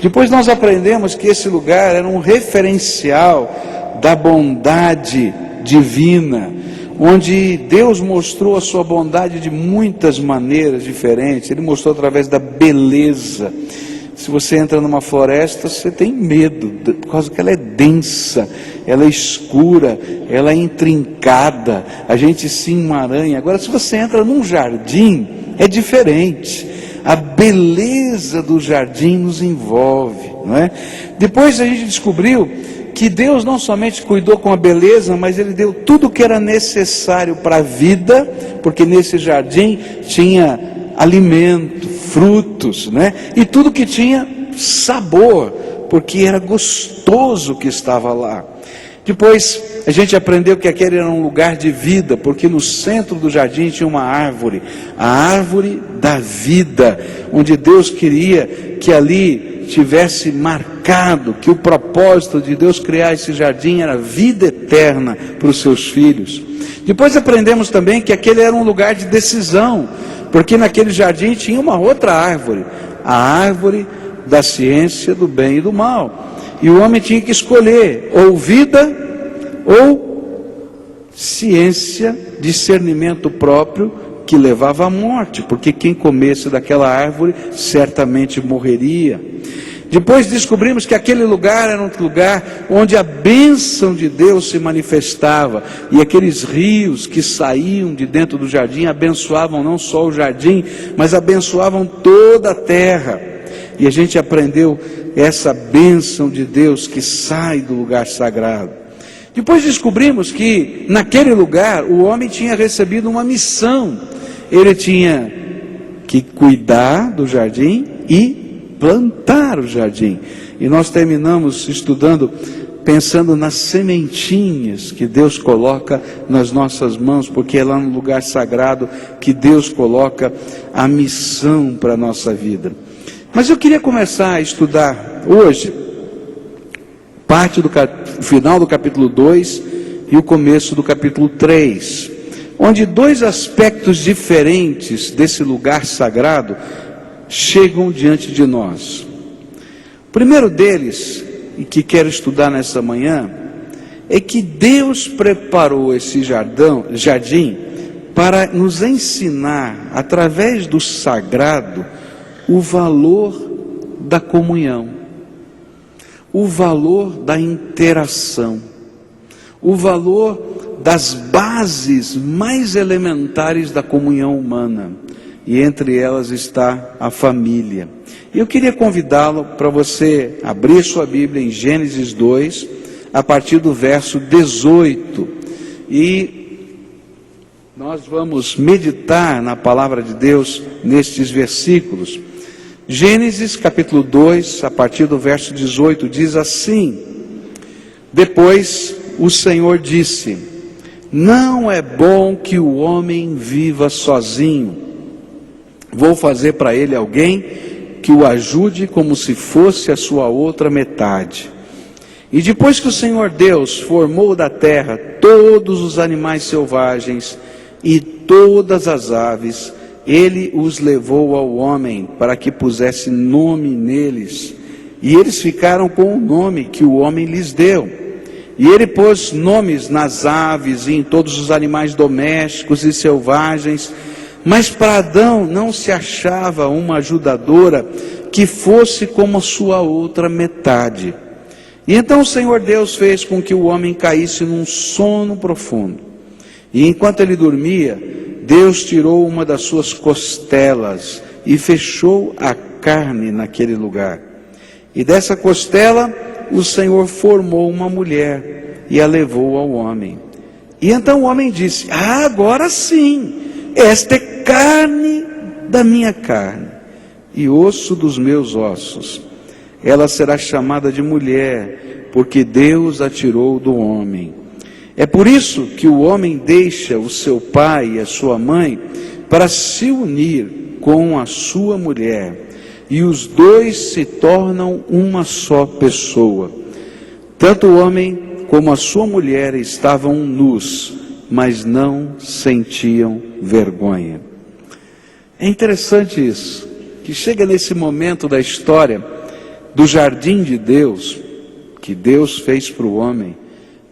Depois nós aprendemos que esse lugar era um referencial da bondade divina, onde Deus mostrou a sua bondade de muitas maneiras diferentes. Ele mostrou através da beleza. Se você entra numa floresta, você tem medo, por causa que ela é densa, ela é escura, ela é intrincada, a gente se emaranha. Agora, se você entra num jardim, é diferente. A beleza do jardim nos envolve, não é? Depois a gente descobriu que Deus não somente cuidou com a beleza, mas Ele deu tudo o que era necessário para a vida, porque nesse jardim tinha alimento, frutos, né? E tudo que tinha sabor, porque era gostoso que estava lá. Depois a gente aprendeu que aquele era um lugar de vida, porque no centro do jardim tinha uma árvore, a árvore da vida, onde Deus queria que ali tivesse marcado que o propósito de Deus criar esse jardim era vida eterna para os seus filhos. Depois aprendemos também que aquele era um lugar de decisão, porque naquele jardim tinha uma outra árvore, a árvore da ciência do bem e do mal. E o homem tinha que escolher ou vida ou ciência, discernimento próprio, que levava à morte, porque quem comesse daquela árvore certamente morreria. Depois descobrimos que aquele lugar era um lugar onde a bênção de Deus se manifestava, e aqueles rios que saíam de dentro do jardim abençoavam não só o jardim, mas abençoavam toda a terra. E a gente aprendeu essa bênção de Deus que sai do lugar sagrado. Depois descobrimos que naquele lugar o homem tinha recebido uma missão. Ele tinha que cuidar do jardim e plantar o jardim. E nós terminamos estudando, pensando nas sementinhas que Deus coloca nas nossas mãos, porque é lá no lugar sagrado que Deus coloca a missão para a nossa vida. Mas eu queria começar a estudar hoje parte do final do capítulo 2 e o começo do capítulo 3, onde 2 aspectos diferentes desse lugar sagrado chegam diante de nós. O primeiro deles, e que quero estudar nessa manhã, é que Deus preparou esse jardim para nos ensinar, através do sagrado, o valor da comunhão, o valor da interação, o valor das bases mais elementares da comunhão humana, e entre elas está a família. E eu queria convidá-lo para você abrir sua Bíblia em Gênesis 2, a partir do verso 18, e nós vamos meditar na palavra de Deus nestes versículos. Gênesis capítulo 2, a partir do verso 18, diz assim: depois o Senhor disse: não é bom que o homem viva sozinho. Vou fazer para ele alguém que o ajude como se fosse a sua outra metade. E depois que o Senhor Deus formou da terra todos os animais selvagens e todas as aves, ele os levou ao homem para que pusesse nome neles. E eles ficaram com o nome que o homem lhes deu. E ele pôs nomes nas aves e em todos os animais domésticos e selvagens. Mas para Adão não se achava uma ajudadora que fosse como a sua outra metade. E então o Senhor Deus fez com que o homem caísse num sono profundo. E enquanto ele dormia, Deus tirou uma das suas costelas e fechou a carne naquele lugar. E dessa costela o Senhor formou uma mulher e a levou ao homem. E então o homem disse: agora sim, esta é carne da minha carne e osso dos meus ossos. Ela será chamada de mulher, porque Deus a tirou do homem. É por isso que o homem deixa o seu pai e a sua mãe para se unir com a sua mulher, e os dois se tornam uma só pessoa. Tanto o homem como a sua mulher estavam nus, mas não sentiam vergonha. É interessante isso, que chega nesse momento da história do jardim de Deus, que Deus fez para o homem,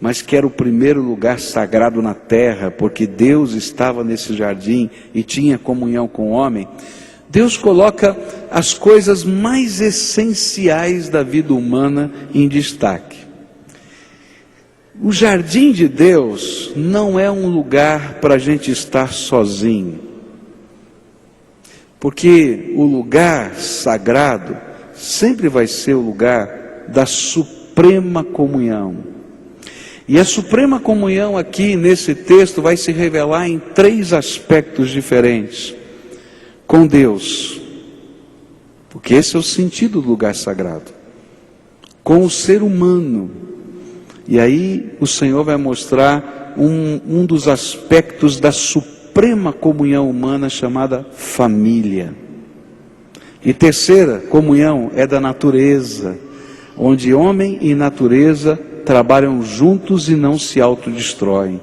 mas que era o primeiro lugar sagrado na terra, porque Deus estava nesse jardim e tinha comunhão com o homem. Deus coloca as coisas mais essenciais da vida humana em destaque. O jardim de Deus não é um lugar para a gente estar sozinho, porque o lugar sagrado sempre vai ser o lugar da suprema comunhão. E a suprema comunhão aqui nesse texto vai se revelar em 3 aspectos diferentes. Com Deus, porque esse é o sentido do lugar sagrado. Com o ser humano, e aí o Senhor vai mostrar um dos aspectos da suprema comunhão humana chamada família. E terceira comunhão é da natureza, onde homem e natureza trabalham juntos e não se autodestroem.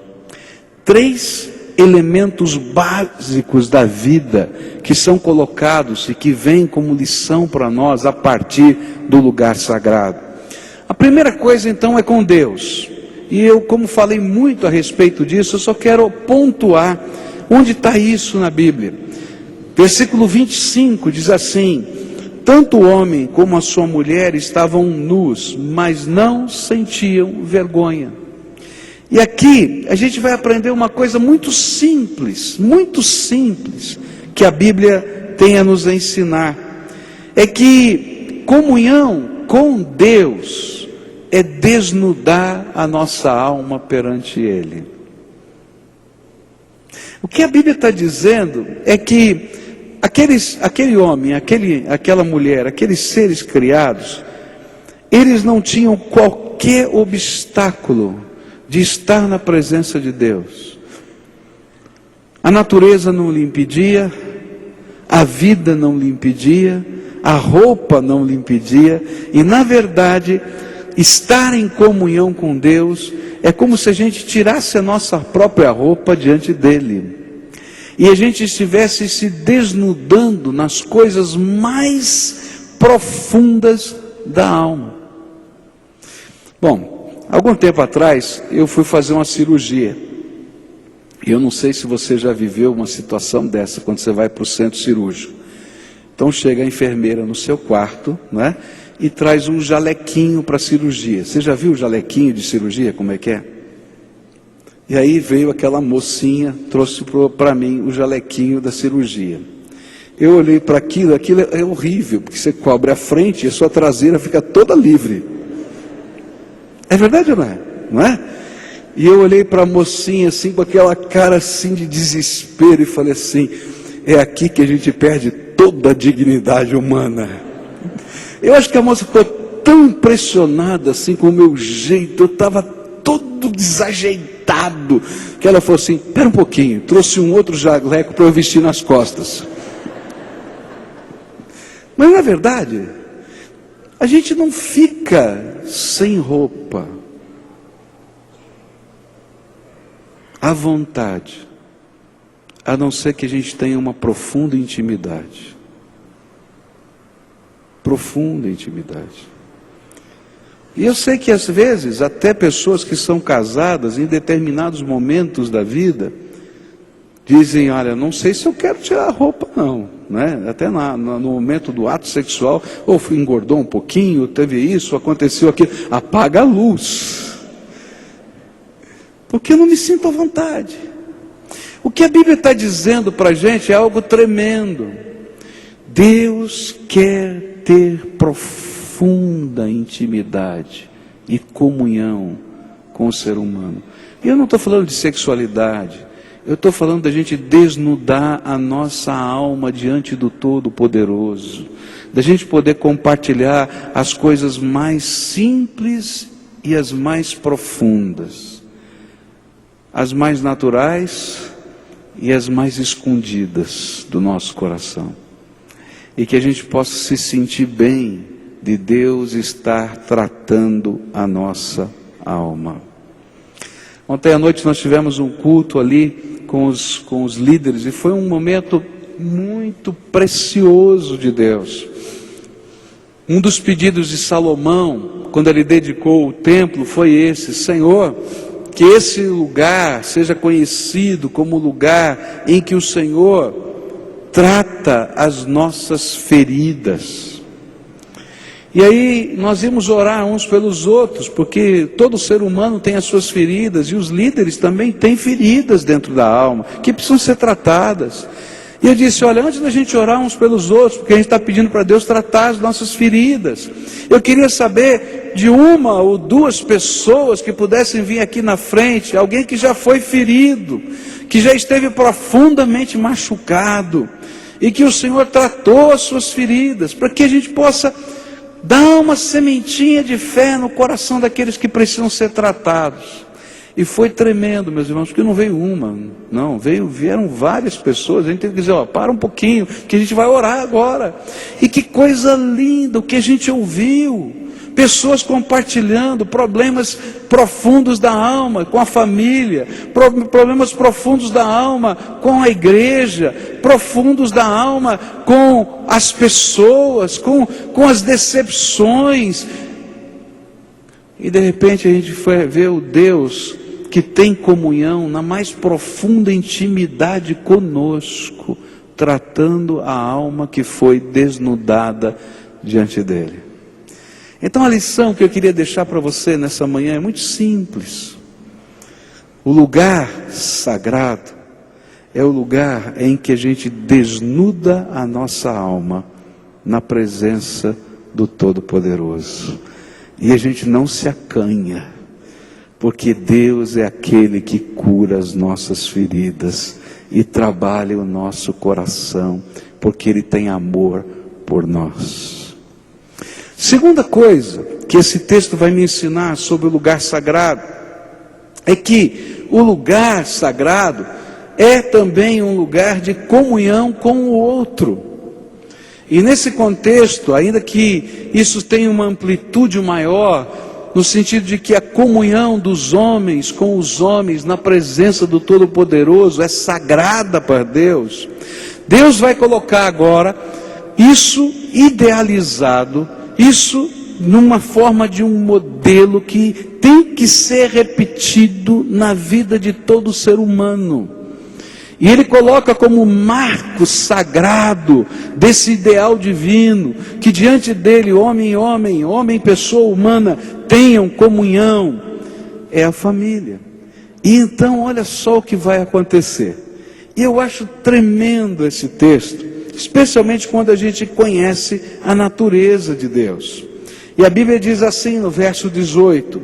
3 elementos básicos da vida que são colocados e que vêm como lição para nós a partir do lugar sagrado. A primeira coisa então é com Deus. E eu, como falei muito a respeito disso, eu só quero pontuar onde está isso na Bíblia. Versículo 25 diz assim: tanto o homem como a sua mulher estavam nus, mas não sentiam vergonha. E aqui a gente vai aprender uma coisa muito simples, que a Bíblia tem a nos ensinar. É que comunhão com Deus é desnudar a nossa alma perante Ele. O que a Bíblia está dizendo é que aquele homem, aquela mulher, aqueles seres criados, eles não tinham qualquer obstáculo de estar na presença de Deus. A natureza não lhe impedia, a vida não lhe impedia, a roupa não lhe impedia, e na verdade, estar em comunhão com Deus é como se a gente tirasse a nossa própria roupa diante dele, e a gente estivesse se desnudando nas coisas mais profundas da alma. Bom, algum tempo atrás, eu fui fazer uma cirurgia. E eu não sei se você já viveu uma situação dessa, quando você vai para o centro cirúrgico. Então chega a enfermeira no seu quarto, né, e traz um jalequinho para a cirurgia. Você já viu o jalequinho de cirurgia, como é que é? E aí veio aquela mocinha, trouxe para mim o jalequinho da cirurgia. Eu olhei para aquilo é horrível, porque você cobre a frente e a sua traseira fica toda livre. É verdade ou não é? Não é? E eu olhei para a mocinha assim, com aquela cara assim de desespero e falei assim, é aqui que a gente perde toda a dignidade humana. Eu acho que a moça ficou tão impressionada assim com o meu jeito, eu estava todo desajeitado, que ela falou assim, espera um pouquinho, trouxe um outro jaleco para eu vestir nas costas. Mas na verdade, a gente não fica sem roupa, à vontade, a não ser que a gente tenha uma profunda intimidade. Profunda intimidade. E eu sei que às vezes, até pessoas que são casadas, em determinados momentos da vida, dizem, olha, não sei se eu quero tirar a roupa não, né? Até no momento do ato sexual, ou engordou um pouquinho, teve isso, aconteceu aquilo, apaga a luz. Porque eu não me sinto à vontade. O que a Bíblia está dizendo para a gente é algo tremendo. Deus quer ter profunda intimidade e comunhão com o ser humano. E eu não estou falando de sexualidade, eu estou falando da gente desnudar a nossa alma diante do Todo-Poderoso, da gente poder compartilhar as coisas mais simples e as mais profundas, as mais naturais e as mais escondidas do nosso coração. E que a gente possa se sentir bem de Deus estar tratando a nossa alma. Ontem à noite nós tivemos um culto ali com os líderes e foi um momento muito precioso de Deus. Um dos pedidos de Salomão, quando ele dedicou o templo, foi esse: Senhor, que esse lugar seja conhecido como o lugar em que o Senhor trata as nossas feridas. E aí nós íamos orar uns pelos outros, porque todo ser humano tem as suas feridas, e os líderes também têm feridas dentro da alma, que precisam ser tratadas. E eu disse, olha, antes da gente orar uns pelos outros, porque a gente está pedindo para Deus tratar as nossas feridas, eu queria saber de uma ou duas pessoas que pudessem vir aqui na frente, alguém que já foi ferido, que já esteve profundamente machucado, e que o Senhor tratou as suas feridas, para que a gente possa dar uma sementinha de fé no coração daqueles que precisam ser tratados. E foi tremendo, meus irmãos, porque não veio uma, não, vieram várias pessoas. A gente tem que dizer, ó, para um pouquinho, que a gente vai orar agora. E que coisa linda o que a gente ouviu. Pessoas compartilhando problemas profundos da alma com a família, problemas profundos da alma com a igreja, profundos da alma com as pessoas, com as decepções. E de repente a gente foi ver o Deus que tem comunhão na mais profunda intimidade conosco, tratando a alma que foi desnudada diante dele. Então a lição que eu queria deixar para você nessa manhã é muito simples. O lugar sagrado é o lugar em que a gente desnuda a nossa alma na presença do Todo-Poderoso. E a gente não se acanha, porque Deus é aquele que cura as nossas feridas e trabalha o nosso coração, porque Ele tem amor por nós. Segunda coisa que esse texto vai me ensinar sobre o lugar sagrado, é que o lugar sagrado é também um lugar de comunhão com o outro. E nesse contexto, ainda que isso tenha uma amplitude maior, no sentido de que a comunhão dos homens com os homens na presença do Todo-Poderoso é sagrada para Deus, Deus vai colocar agora isso idealizado, isso numa forma de um modelo que tem que ser repetido na vida de todo ser humano. E ele coloca como marco sagrado desse ideal divino, que diante dele homem, pessoa humana, tenham comunhão, é a família. E então olha só o que vai acontecer. E eu acho tremendo esse texto, especialmente quando a gente conhece a natureza de Deus. E a Bíblia diz assim no verso 18: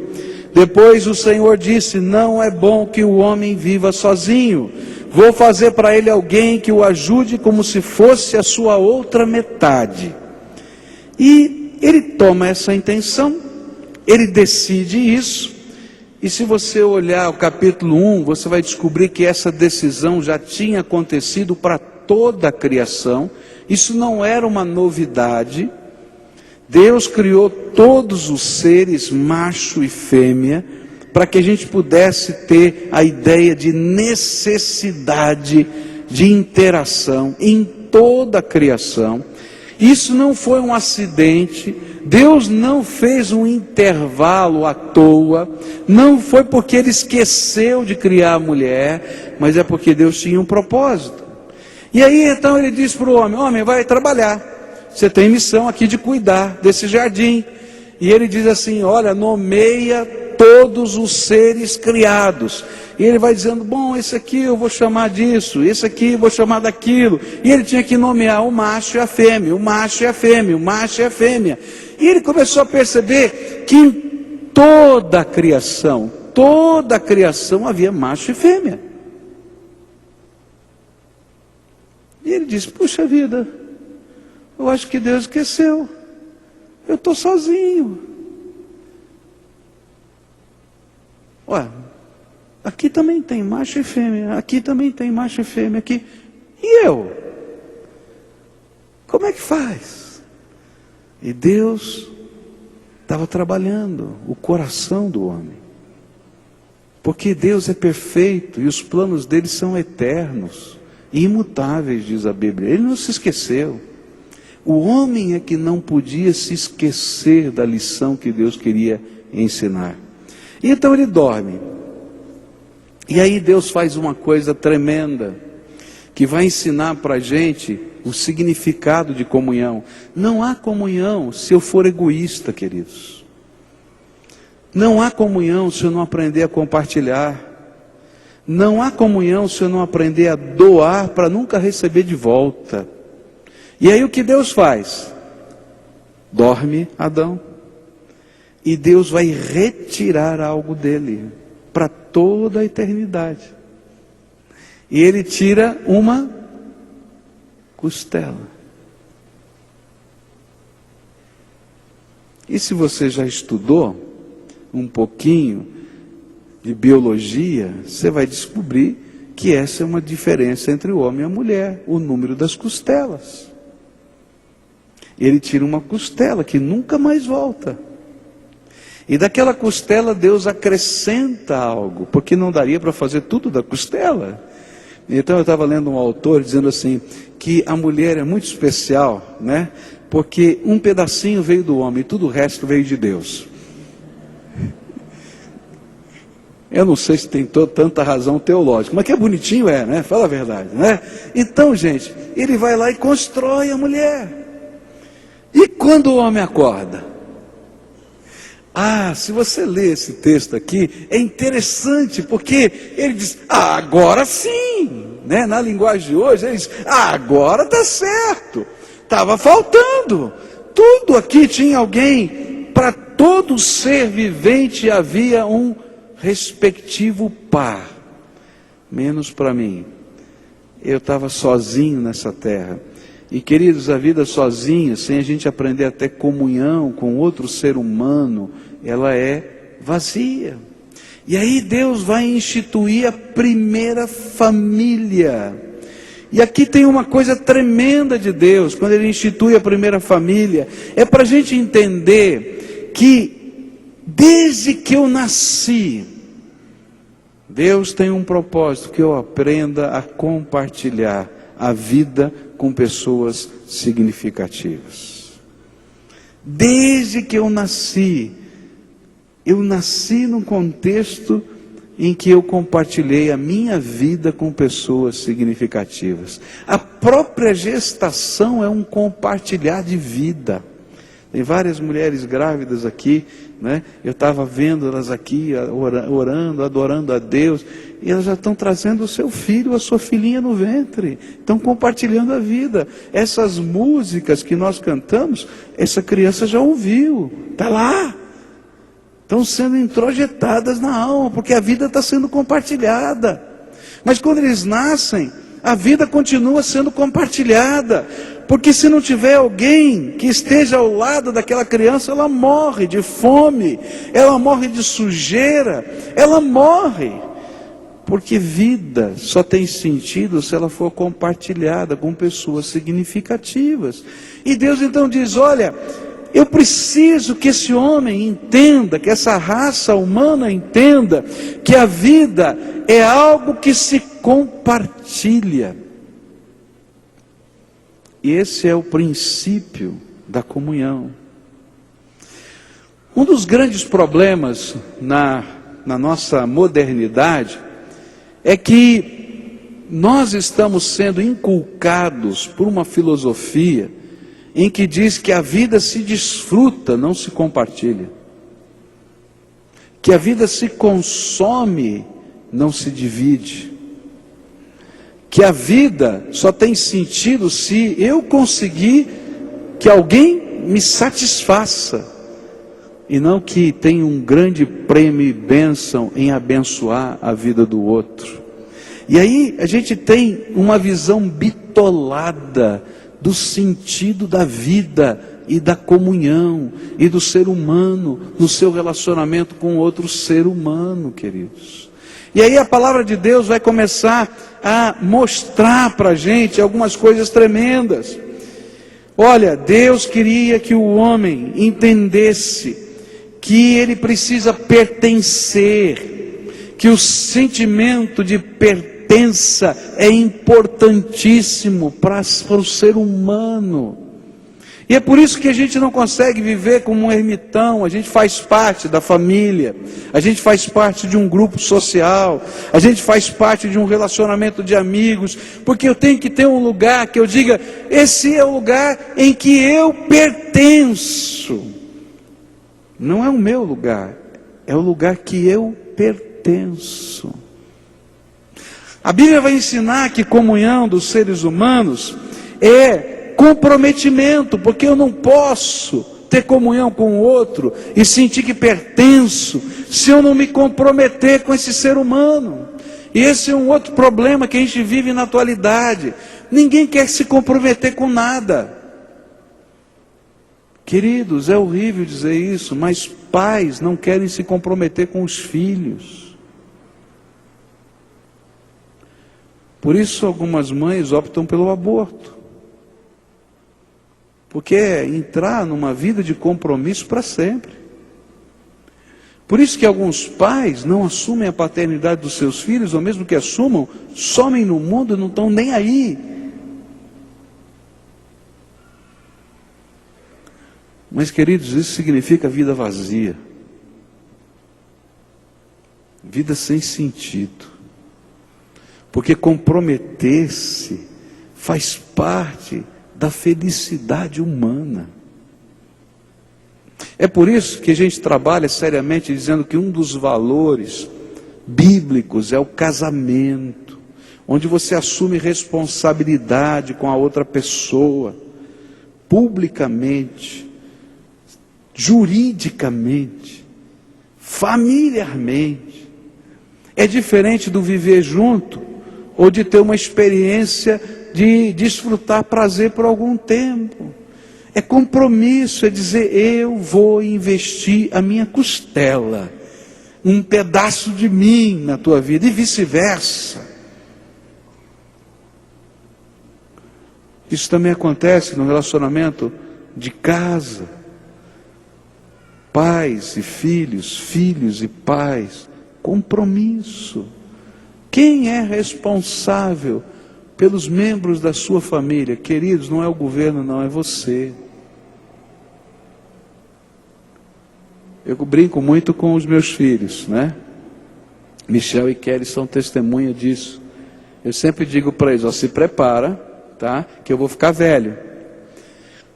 depois o Senhor disse: não é bom que o homem viva sozinho, vou fazer para ele alguém que o ajude como se fosse a sua outra metade. E ele toma essa intenção, ele decide isso. E se você olhar o capítulo 1, você vai descobrir que essa decisão já tinha acontecido para toda a criação. Isso não era uma novidade. Deus criou todos os seres, macho e fêmea, para que a gente pudesse ter a ideia de necessidade de interação em toda a criação. Isso não foi um acidente. Deus não fez um intervalo à toa, não foi porque ele esqueceu de criar a mulher, mas é porque Deus tinha um propósito. E aí então ele diz para o homem: homem, vai trabalhar, você tem missão aqui de cuidar desse jardim. E ele diz assim: olha, nomeia todos os seres criados. E ele vai dizendo: bom, esse aqui eu vou chamar disso, esse aqui eu vou chamar daquilo. E ele tinha que nomear o macho e a fêmea, o macho e a fêmea, o macho e a fêmea. E ele começou a perceber que em toda a criação havia macho e fêmea. E ele disse: puxa vida, eu acho que Deus esqueceu, eu estou sozinho. Ué, aqui também tem macho e fêmea, aqui também tem macho e fêmea, aqui. E eu? Como é que faz? E Deus estava trabalhando o coração do homem. Porque Deus é perfeito e os planos dele são eternos, imutáveis, diz a Bíblia. Ele não se esqueceu. O homem é que não podia se esquecer da lição que Deus queria ensinar. E então ele dorme. E aí Deus faz uma coisa tremenda, que vai ensinar para a gente o significado de comunhão. Não há comunhão se eu for egoísta, queridos. Não há comunhão se eu não aprender a compartilhar. Não há comunhão se eu não aprender a doar para nunca receber de volta. E aí o que Deus faz? Dorme Adão. E Deus vai retirar algo dele para toda a eternidade. E ele tira uma costela. E se você já estudou um pouquinho de biologia, você vai descobrir que essa é uma diferença entre o homem e a mulher, o número das costelas. Ele tira uma costela que nunca mais volta. E daquela costela Deus acrescenta algo, porque não daria para fazer tudo da costela. Então eu estava lendo um autor dizendo assim, que a mulher é muito especial, né? Porque um pedacinho veio do homem e tudo o resto veio de Deus. Eu não sei se tem tanta razão teológica, mas que é bonitinho né? Fala a verdade, né? Então, gente, ele vai lá e constrói a mulher. E quando o homem acorda? Se você ler esse texto aqui, é interessante, porque ele diz: agora sim, né? Na linguagem de hoje, ele diz: agora está certo, estava faltando, tudo aqui tinha alguém, para todo ser vivente havia um respectivo par, menos para mim. Eu estava sozinho nessa terra. E queridos, a vida sozinha, sem a gente aprender a ter comunhão com outro ser humano, ela é vazia. E aí Deus vai instituir a primeira família. E aqui tem uma coisa tremenda de Deus, quando Ele institui a primeira família, é para a gente entender que desde que eu nasci, Deus tem um propósito, que eu aprenda a compartilhar a vida com pessoas significativas. Desde que eu nasci num contexto em que eu compartilhei a minha vida com pessoas significativas. A própria gestação é um compartilhar de vida. Tem várias mulheres grávidas aqui, né? Eu estava vendo elas aqui, orando, adorando a Deus, e elas já estão trazendo o seu filho, a sua filhinha no ventre, estão compartilhando a vida. Essas músicas que nós cantamos, essa criança já ouviu, está lá. Estão sendo introjetadas na alma, porque a vida está sendo compartilhada. Mas quando eles nascem, a vida continua sendo compartilhada. Porque se não tiver alguém que esteja ao lado daquela criança, ela morre de fome, ela morre de sujeira, ela morre. Porque vida só tem sentido se ela for compartilhada com pessoas significativas. E Deus então diz, olha, eu preciso que esse homem entenda, que essa raça humana entenda, que a vida é algo que se compartilha. E esse é o princípio da comunhão. Um dos grandes problemas na nossa modernidade é que nós estamos sendo inculcados por uma filosofia em que diz que a vida se desfruta, não se compartilha. Que a vida se consome, não se divide. Que a vida só tem sentido se eu conseguir que alguém me satisfaça, e não que tenha um grande prêmio e bênção em abençoar a vida do outro. E aí a gente tem uma visão bitolada do sentido da vida e da comunhão e do ser humano no seu relacionamento com outro ser humano, queridos. E aí a palavra de Deus vai começar a mostrar para a gente algumas coisas tremendas. Olha, Deus queria que o homem entendesse que ele precisa pertencer, que o sentimento de pertença é importantíssimo para o ser humano. E é por isso que a gente não consegue viver como um ermitão. A gente faz parte da família, a gente faz parte de um grupo social, a gente faz parte de um relacionamento de amigos, porque eu tenho que ter um lugar que eu diga, esse é o lugar em que eu pertenço. Não é o meu lugar, é o lugar que eu pertenço. A Bíblia vai ensinar que comunhão dos seres humanos é comprometimento, porque eu não posso ter comunhão com o outro e sentir que pertenço se eu não me comprometer com esse ser humano. E esse é um outro problema que a gente vive na atualidade. Ninguém quer se comprometer com nada. Queridos, é horrível dizer isso, mas pais não querem se comprometer com os filhos. Por isso algumas mães optam pelo aborto. Porque é entrar numa vida de compromisso para sempre. Por isso que alguns pais não assumem a paternidade dos seus filhos, ou mesmo que assumam, somem no mundo e não estão nem aí. Mas, queridos, isso significa vida vazia. Vida sem sentido. Porque comprometer-se faz parte da felicidade humana. É por isso que a gente trabalha seriamente dizendo que um dos valores bíblicos é o casamento, onde você assume responsabilidade com a outra pessoa, publicamente, juridicamente, familiarmente. É diferente do viver junto ou de ter uma experiência de desfrutar prazer por algum tempo. É compromisso, é dizer, eu vou investir a minha costela, um pedaço de mim na tua vida, e vice-versa. Isso também acontece no relacionamento de casa. Pais e filhos, filhos e pais, compromisso. Quem é responsável pelos membros da sua família? Queridos, não é o governo, não, é você. Eu brinco muito com os meus filhos, né? Michel e Kelly são testemunha disso. Eu sempre digo para eles, ó, se prepara, tá? Que eu vou ficar velho.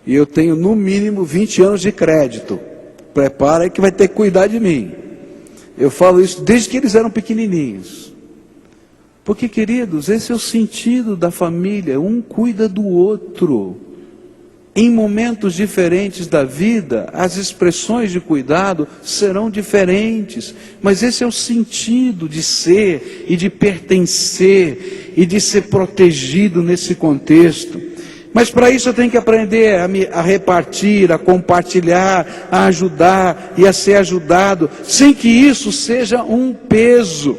e eu tenho no mínimo 20 anos de crédito. Prepara aí que vai ter que cuidar de mim. Eu falo isso desde que eles eram pequenininhos. Porque, queridos, esse é o sentido da família, um cuida do outro. Em momentos diferentes da vida, as expressões de cuidado serão diferentes, mas esse é o sentido de ser e de pertencer e de ser protegido nesse contexto. Mas para isso eu tenho que aprender a repartir, a compartilhar, a ajudar e a ser ajudado, sem que isso seja um peso.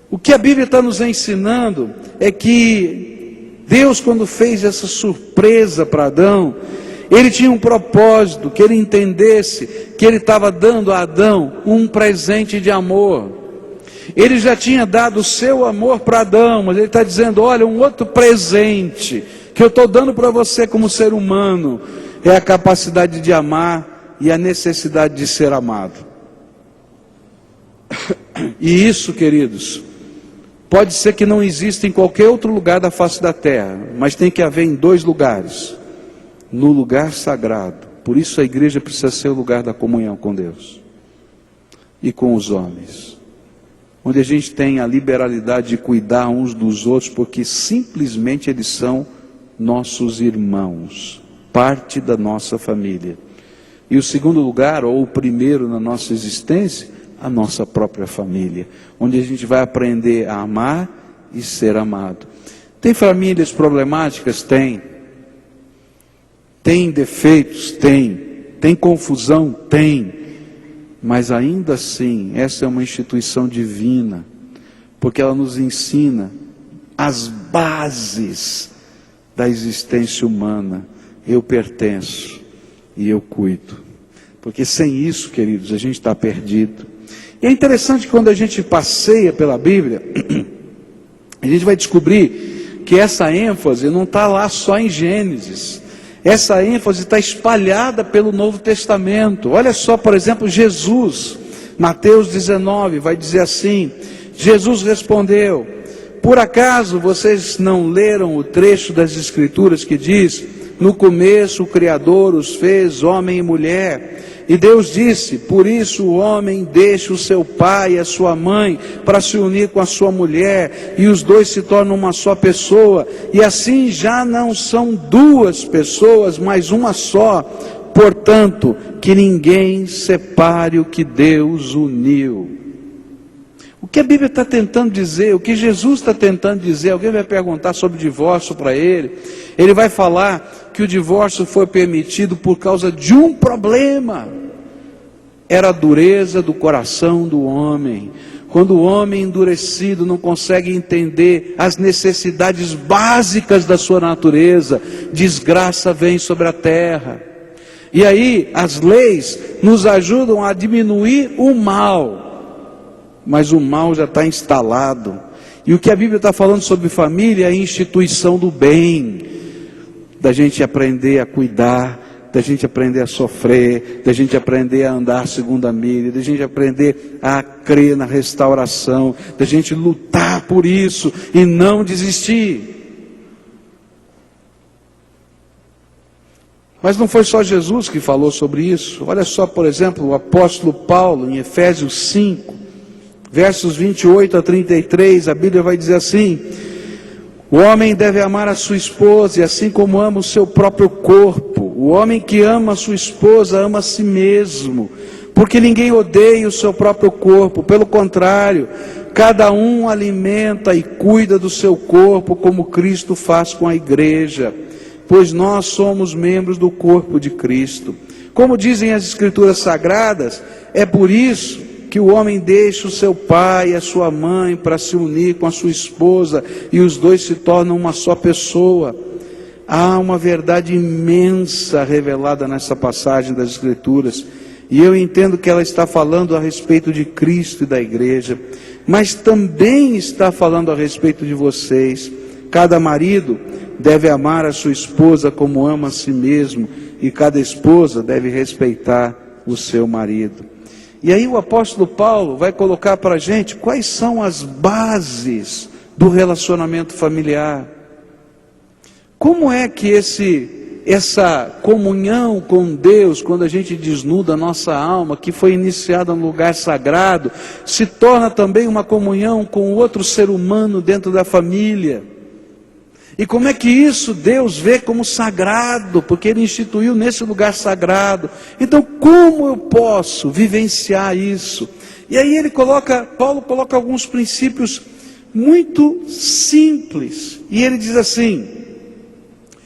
O que a Bíblia está nos ensinando é que Deus, quando fez essa surpresa para Adão, Ele tinha um propósito, que ele entendesse que Ele estava dando a Adão um presente de amor. Ele já tinha dado o seu amor para Adão, mas Ele está dizendo, olha, um outro presente que eu estou dando para você como ser humano, é a capacidade de amar e a necessidade de ser amado. E isso, queridos, pode ser que não exista em qualquer outro lugar da face da terra, mas tem que haver em 2 lugares. No lugar sagrado. Por isso a igreja precisa ser o lugar da comunhão com Deus e com os homens, onde a gente tem a liberalidade de cuidar uns dos outros, porque simplesmente eles são nossos irmãos, parte da nossa família. E o segundo lugar, ou o primeiro na nossa existência, a nossa própria família, onde a gente vai aprender a amar e ser amado. Tem famílias problemáticas? Tem. Tem defeitos? Tem confusão? Tem. Mas ainda assim, essa é uma instituição divina, porque ela nos ensina as bases da existência humana. Eu pertenço e eu cuido. Porque sem isso, queridos, a gente está perdido. E é interessante que quando a gente passeia pela Bíblia, a gente vai descobrir que essa ênfase não está lá só em Gênesis. Essa ênfase está espalhada pelo Novo Testamento. Olha só, por exemplo, Jesus, Mateus 19, vai dizer assim, Jesus respondeu, por acaso vocês não leram o trecho das Escrituras que diz, no começo o Criador os fez homem e mulher, e Deus disse, por isso o homem deixa o seu pai e a sua mãe para se unir com a sua mulher, e os dois se tornam uma só pessoa, e assim já não são 2 pessoas, mas uma só. Portanto, que ninguém separe o que Deus uniu. O que a Bíblia está tentando dizer, o que Jesus está tentando dizer, alguém vai perguntar sobre divórcio para ele vai falar que o divórcio foi permitido por causa de um problema, era a dureza do coração do homem. Quando o homem endurecido não consegue entender as necessidades básicas da sua natureza, desgraça vem sobre a terra. E aí as leis nos ajudam a diminuir o mal, mas o mal já está instalado. E o que a Bíblia está falando sobre família é a instituição do bem, da gente aprender a cuidar, da gente aprender a sofrer, da gente aprender a andar segundo a milha, da gente aprender a crer na restauração, da gente lutar por isso e não desistir. Mas não foi só Jesus que falou sobre isso. Olha só, por exemplo, o apóstolo Paulo, em Efésios 5, versos 28 a 33, a Bíblia vai dizer assim, o homem deve amar a sua esposa, e assim como ama o seu próprio corpo. O homem que ama a sua esposa ama a si mesmo, porque ninguém odeia o seu próprio corpo, pelo contrário, cada um alimenta e cuida do seu corpo, como Cristo faz com a igreja, pois nós somos membros do corpo de Cristo. Como dizem as Escrituras Sagradas, é por isso que o homem deixa o seu pai e a sua mãe para se unir com a sua esposa, e os dois se tornam uma só pessoa. Há uma verdade imensa revelada nessa passagem das Escrituras, e eu entendo que ela está falando a respeito de Cristo e da igreja, mas também está falando a respeito de vocês. Cada marido deve amar a sua esposa como ama a si mesmo, e cada esposa deve respeitar o seu marido. E aí o apóstolo Paulo vai colocar para a gente quais são as bases do relacionamento familiar. Como é que esse essa comunhão com Deus, quando a gente desnuda a nossa alma, que foi iniciada no lugar sagrado, se torna também uma comunhão com outro ser humano dentro da família. E como é que isso Deus vê como sagrado? Porque Ele instituiu nesse lugar sagrado. Então, como eu posso vivenciar isso? E aí Paulo coloca alguns princípios muito simples. E ele diz assim: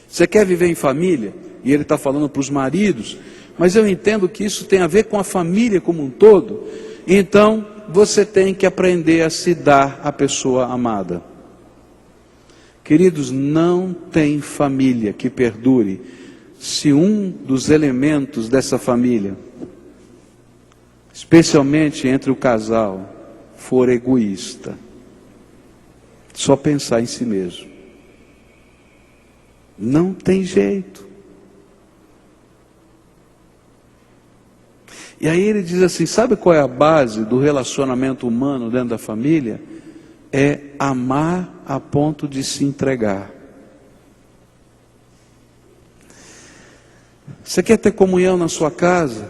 você quer viver em família? E ele está falando para os maridos, mas eu entendo que isso tem a ver com a família como um todo. Então, você tem que aprender a se dar à pessoa amada. Queridos, não tem família que perdure se um dos elementos dessa família, especialmente entre o casal, for egoísta, só pensar em si mesmo. Não tem jeito. E aí ele diz assim, sabe qual é a base do relacionamento humano dentro da família? É amar a ponto de se entregar. Você quer ter comunhão na sua casa?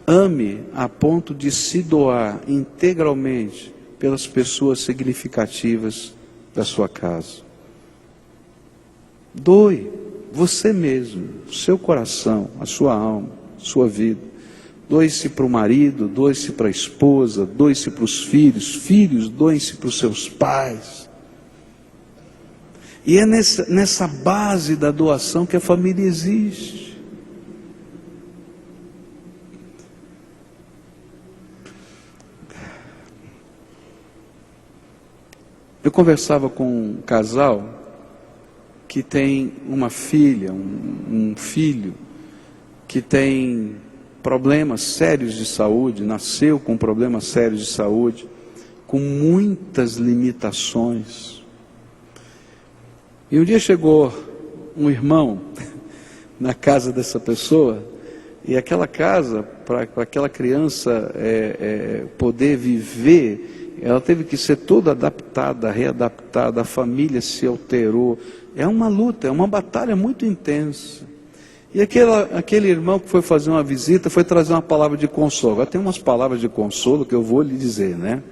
Ame a ponto de se doar integralmente pelas pessoas significativas da sua casa. Doe você mesmo, o seu coração, a sua alma, a sua vida. Doe-se para o marido, doe-se para a esposa, doe-se para os filhos, filhos, doem-se para os seus pais. E é nessa base da doação que a família existe. Eu conversava com um casal que tem uma filha, um filho, que tem problemas sérios de saúde, nasceu com problemas sérios de saúde, com muitas limitações. E um dia chegou um irmão na casa dessa pessoa, e aquela casa, para aquela criança poder viver, ela teve que ser toda adaptada, readaptada, a família se alterou. É uma luta, é uma batalha muito intensa. E aquele irmão que foi fazer uma visita, foi trazer uma palavra de consolo. Agora tem umas palavras de consolo que eu vou lhe dizer, né?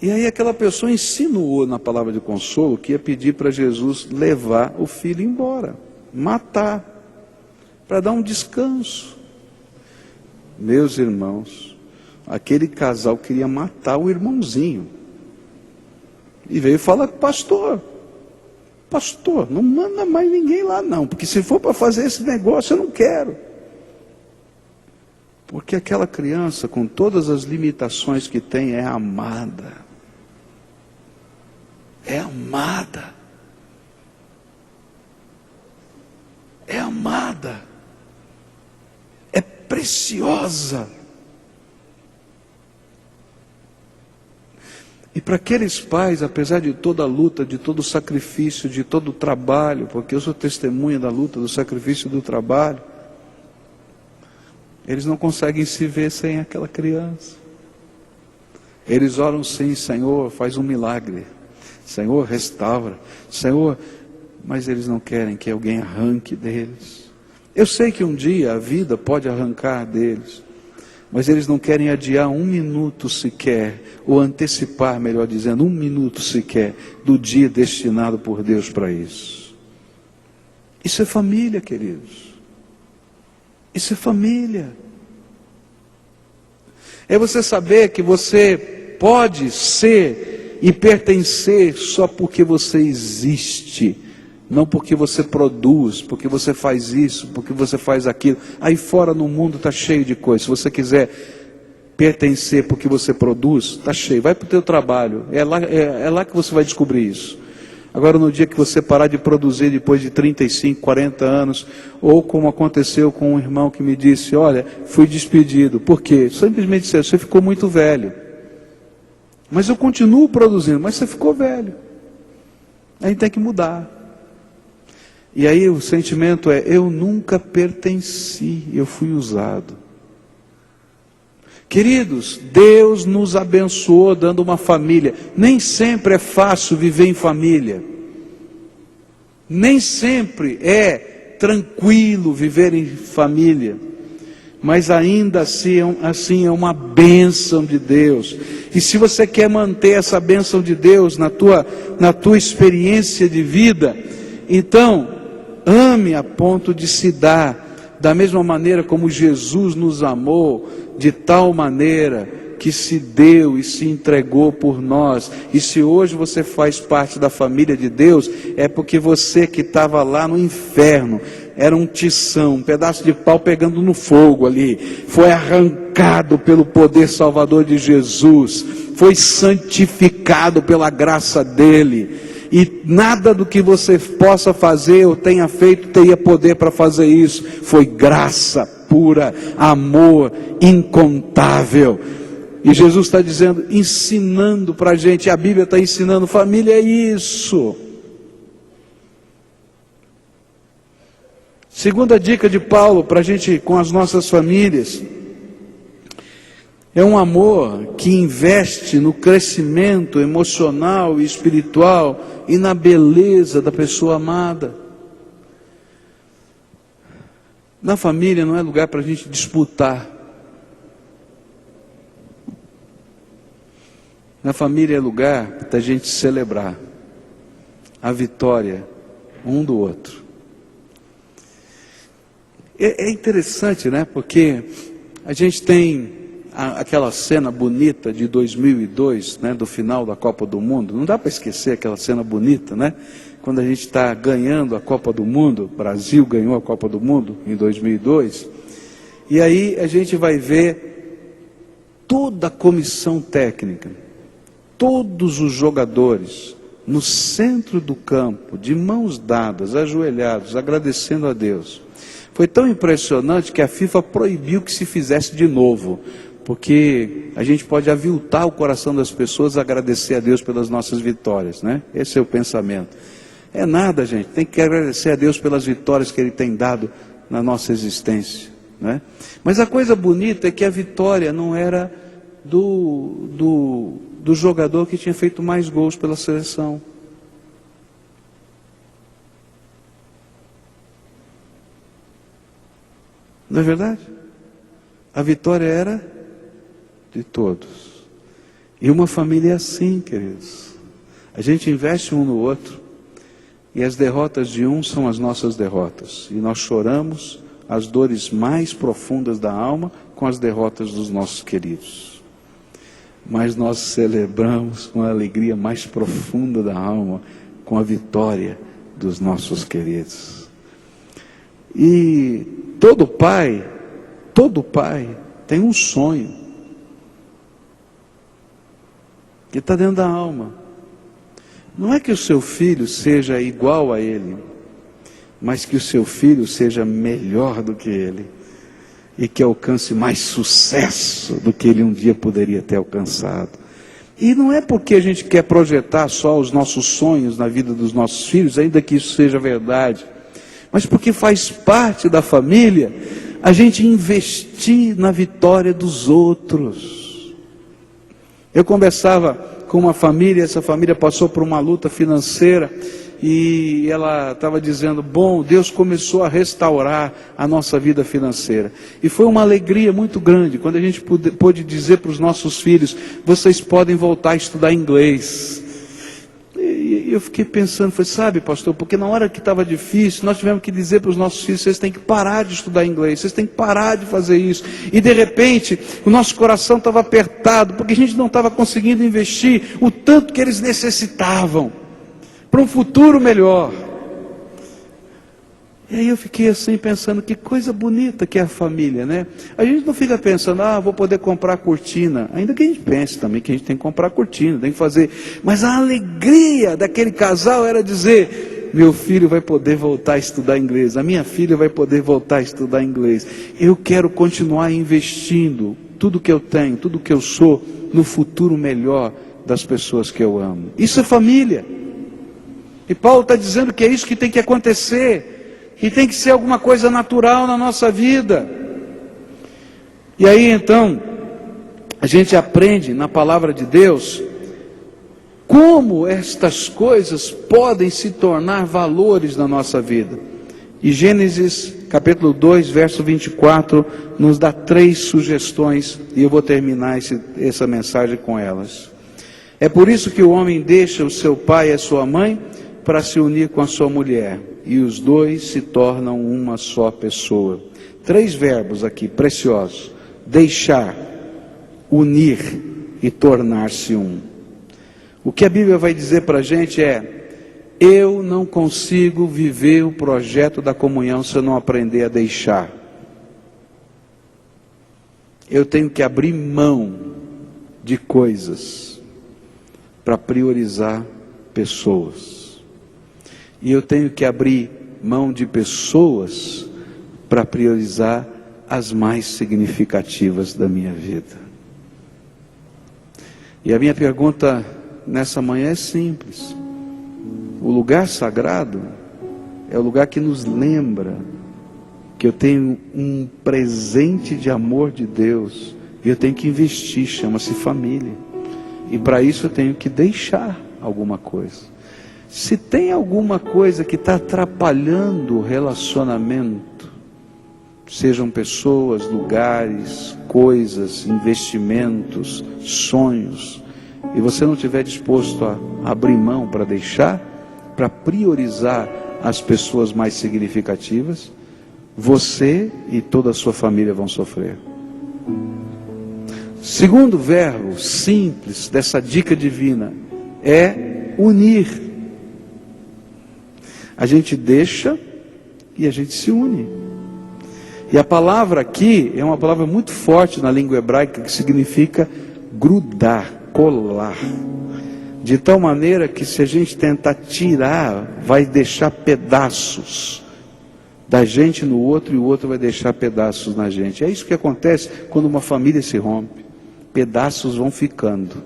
E aí aquela pessoa insinuou na palavra de consolo que ia pedir para Jesus levar o filho embora, matar, para dar um descanso. Meus irmãos, aquele casal queria matar o irmãozinho. E veio falar com o pastor. Pastor, não manda mais ninguém lá não, porque se for para fazer esse negócio eu não quero. Porque aquela criança, com todas as limitações que tem, é amada. É amada. É amada. É preciosa. E para aqueles pais, apesar de toda a luta, de todo o sacrifício, de todo o trabalho, porque eu sou testemunha da luta, do sacrifício do trabalho, eles não conseguem se ver sem aquela criança. Eles oram sim, Senhor, faz um milagre. Senhor, restaura. Senhor, mas eles não querem que alguém arranque deles. Eu sei que um dia a vida pode arrancar deles, mas eles não querem adiar um minuto sequer, ou antecipar, melhor dizendo, um minuto sequer, do dia destinado por Deus para isso. Isso é família, queridos. Isso é família. É você saber que você pode ser e pertencer só porque você existe. Não porque você produz, porque você faz isso, porque você faz aquilo. Aí fora no mundo está cheio de coisas. Se você quiser pertencer porque você produz, está cheio. Vai para o teu trabalho. É lá que você vai descobrir isso. Agora no dia que você parar de produzir depois de 35, 40 anos, ou como aconteceu com um irmão que me disse, olha, fui despedido. Por quê? Simplesmente você ficou muito velho. Mas eu continuo produzindo, mas você ficou velho. A gente tem que mudar. E aí o sentimento é, eu nunca pertenci, eu fui usado. Queridos, Deus nos abençoou dando uma família. Nem sempre é fácil viver em família. Nem sempre é tranquilo viver em família, mas ainda assim é uma bênção de Deus. E se você quer manter essa bênção de Deus na tua experiência de vida, então ame a ponto de se dar, da mesma maneira como Jesus nos amou, de tal maneira que se deu e se entregou por nós. E se hoje você faz parte da família de Deus, é porque você que estava lá no inferno, era um tição, um pedaço de pau pegando no fogo ali, foi arrancado pelo poder salvador de Jesus, foi santificado pela graça dele, e nada do que você possa fazer ou tenha feito teria poder para fazer isso. Foi graça pura, amor incontável. E Jesus está dizendo, ensinando para a gente, a Bíblia está ensinando, família é isso. Segunda dica de Paulo para a gente com as nossas famílias, é um amor que investe no crescimento emocional e espiritual e na beleza da pessoa amada. Na família não é lugar para a gente disputar. Na família é lugar da gente celebrar a vitória um do outro. É interessante, né? Porque a gente tem aquela cena bonita de 2002, né? Do final da Copa do Mundo. Não dá para esquecer aquela cena bonita, né? Quando a gente está ganhando a Copa do Mundo, o Brasil ganhou a Copa do Mundo em 2002. E aí a gente vai ver toda a comissão técnica, todos os jogadores no centro do campo, de mãos dadas, ajoelhados, agradecendo a Deus. Foi tão impressionante que a FIFA proibiu que se fizesse de novo, porque a gente pode aviltar o coração das pessoas a agradecer a Deus pelas nossas vitórias, né? Esse é o pensamento. É nada, gente, tem que agradecer a Deus pelas vitórias que Ele tem dado na nossa existência, né? Mas a coisa bonita é que a vitória não era do jogador que tinha feito mais gols pela seleção. Não é verdade? A vitória era de todos. E uma família é assim, queridos. A gente investe um no outro, e as derrotas de um são as nossas derrotas. E nós choramos as dores mais profundas da alma com as derrotas dos nossos queridos. Mas nós celebramos com a alegria mais profunda da alma com a vitória dos nossos queridos. E todo pai tem um sonho que está dentro da alma. Não é que o seu filho seja igual a ele, mas que o seu filho seja melhor do que ele, e que alcance mais sucesso do que ele um dia poderia ter alcançado. E não é porque a gente quer projetar só os nossos sonhos na vida dos nossos filhos, ainda que isso seja verdade, mas porque faz parte da família a gente investir na vitória dos outros. Eu conversava com uma família, essa família passou por uma luta financeira, e ela estava dizendo, Deus começou a restaurar a nossa vida financeira. E foi uma alegria muito grande, quando a gente pôde dizer para os nossos filhos, vocês podem voltar a estudar inglês. E eu fiquei pensando, sabe, pastor, porque na hora que estava difícil, nós tivemos que dizer para os nossos filhos, vocês têm que parar de estudar inglês, vocês têm que parar de fazer isso. E de repente, o nosso coração estava apertado, porque a gente não estava conseguindo investir o tanto que eles necessitavam para um futuro melhor. E aí eu fiquei assim pensando, que coisa bonita que é a família, né? A gente não fica pensando, vou poder comprar cortina, ainda que a gente pense também que a gente tem que comprar cortina, tem que fazer, mas a alegria daquele casal era dizer, meu filho vai poder voltar a estudar inglês, a minha filha vai poder voltar a estudar inglês, eu quero continuar investindo tudo que eu tenho, tudo que eu sou, no futuro melhor das pessoas que eu amo. Isso é família. E Paulo está dizendo que é isso que tem que acontecer, e tem que ser alguma coisa natural na nossa vida. E aí então, a gente aprende na palavra de Deus, como estas coisas podem se tornar valores na nossa vida. E Gênesis capítulo 2, verso 24, nos dá 3 sugestões, e eu vou terminar essa mensagem com elas. É por isso que o homem deixa o seu pai e a sua mãe para se unir com a sua mulher, e os dois se tornam uma só pessoa. 3 verbos aqui, preciosos: deixar, unir e tornar-se um. O que a Bíblia vai dizer para a gente é: eu não consigo viver o projeto da comunhão se eu não aprender a deixar. Eu tenho que abrir mão de coisas para priorizar pessoas. E eu tenho que abrir mão de pessoas para priorizar as mais significativas da minha vida. E a minha pergunta nessa manhã é simples. O lugar sagrado é o lugar que nos lembra que eu tenho um presente de amor de Deus e eu tenho que investir, chama-se família. E para isso eu tenho que deixar alguma coisa. Se tem alguma coisa que está atrapalhando o relacionamento, sejam pessoas, lugares, coisas, investimentos, sonhos, e você não estiver disposto a abrir mão para deixar, para priorizar as pessoas mais significativas, você e toda a sua família vão sofrer. Segundo verbo simples dessa dica divina é unir. A gente deixa e a gente se une. E a palavra aqui é uma palavra muito forte na língua hebraica que significa grudar, colar. De tal maneira que se a gente tentar tirar, vai deixar pedaços da gente no outro e o outro vai deixar pedaços na gente. É isso que acontece quando uma família se rompe. Pedaços vão ficando.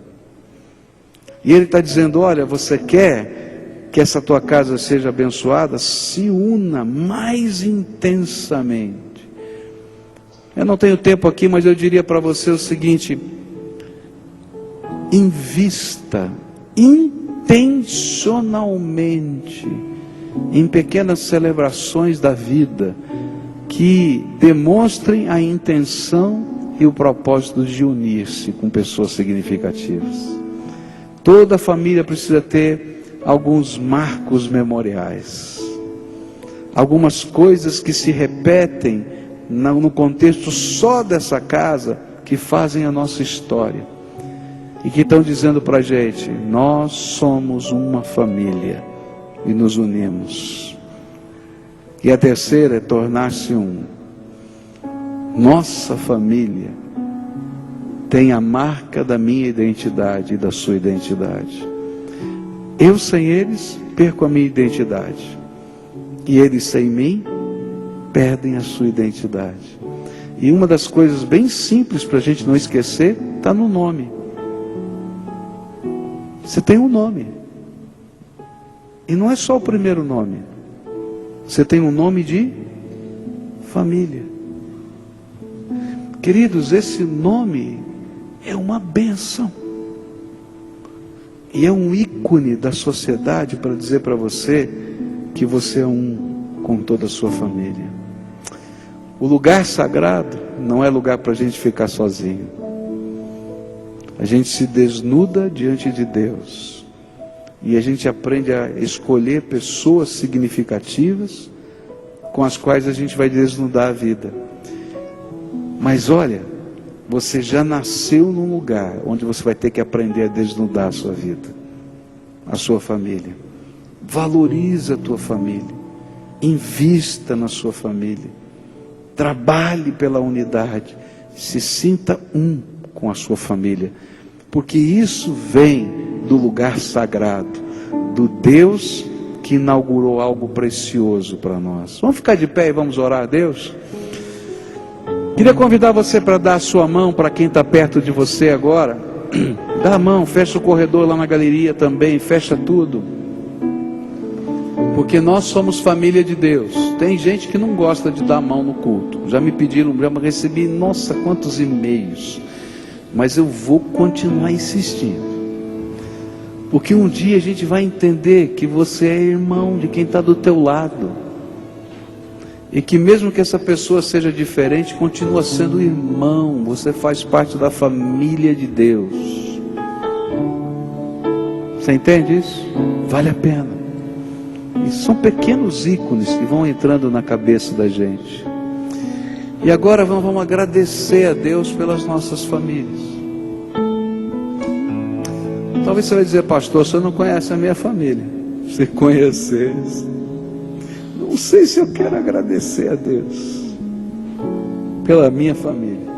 E ele está dizendo: olha, você quer que essa tua casa seja abençoada? Se una mais intensamente. Eu não tenho tempo aqui, mas eu diria para você o seguinte: invista intencionalmente em pequenas celebrações da vida que demonstrem a intenção e o propósito de unir-se com pessoas significativas. Toda família precisa ter alguns marcos memoriais, algumas coisas que se repetem no contexto só dessa casa, que fazem a nossa história e que estão dizendo para a gente: nós somos uma família e nos unimos. E a terceira é tornar-se um. Nossa família tem a marca da minha identidade e da sua identidade. Eu sem eles perco a minha identidade, e eles sem mim perdem a sua identidade. E uma das coisas bem simples para a gente não esquecer está no nome. Você tem um nome. E não é só o primeiro nome. Você tem um nome de família. Queridos, esse nome é uma bênção. E é um ícone da sociedade para dizer para você que você é um com toda a sua família. O lugar sagrado não é lugar para a gente ficar sozinho. A gente se desnuda diante de Deus. E a gente aprende a escolher pessoas significativas com as quais a gente vai desnudar a vida. Mas olha, você já nasceu num lugar onde você vai ter que aprender a desnudar a sua vida, a sua família. Valorize a tua família. Invista na sua família. Trabalhe pela unidade. Se sinta um com a sua família. Porque isso vem do lugar sagrado, do Deus que inaugurou algo precioso para nós. Vamos ficar de pé e vamos orar a Deus? Queria convidar você para dar a sua mão para quem está perto de você agora. Dá a mão, fecha o corredor lá na galeria também, fecha tudo. Porque nós somos família de Deus. Tem gente que não gosta de dar a mão no culto. Já me pediram, já recebi, nossa, quantos e-mails. Mas eu vou continuar insistindo. Porque um dia a gente vai entender que você é irmão de quem está do teu lado. E que mesmo que essa pessoa seja diferente, continua sendo irmão. Você faz parte da família de Deus. Você entende isso? Vale a pena. E são pequenos ícones que vão entrando na cabeça da gente. E agora vamos agradecer a Deus pelas nossas famílias. Talvez você vai dizer, pastor, você não conhece a minha família. Se conhecesse, não sei se eu quero agradecer a Deus pela minha família.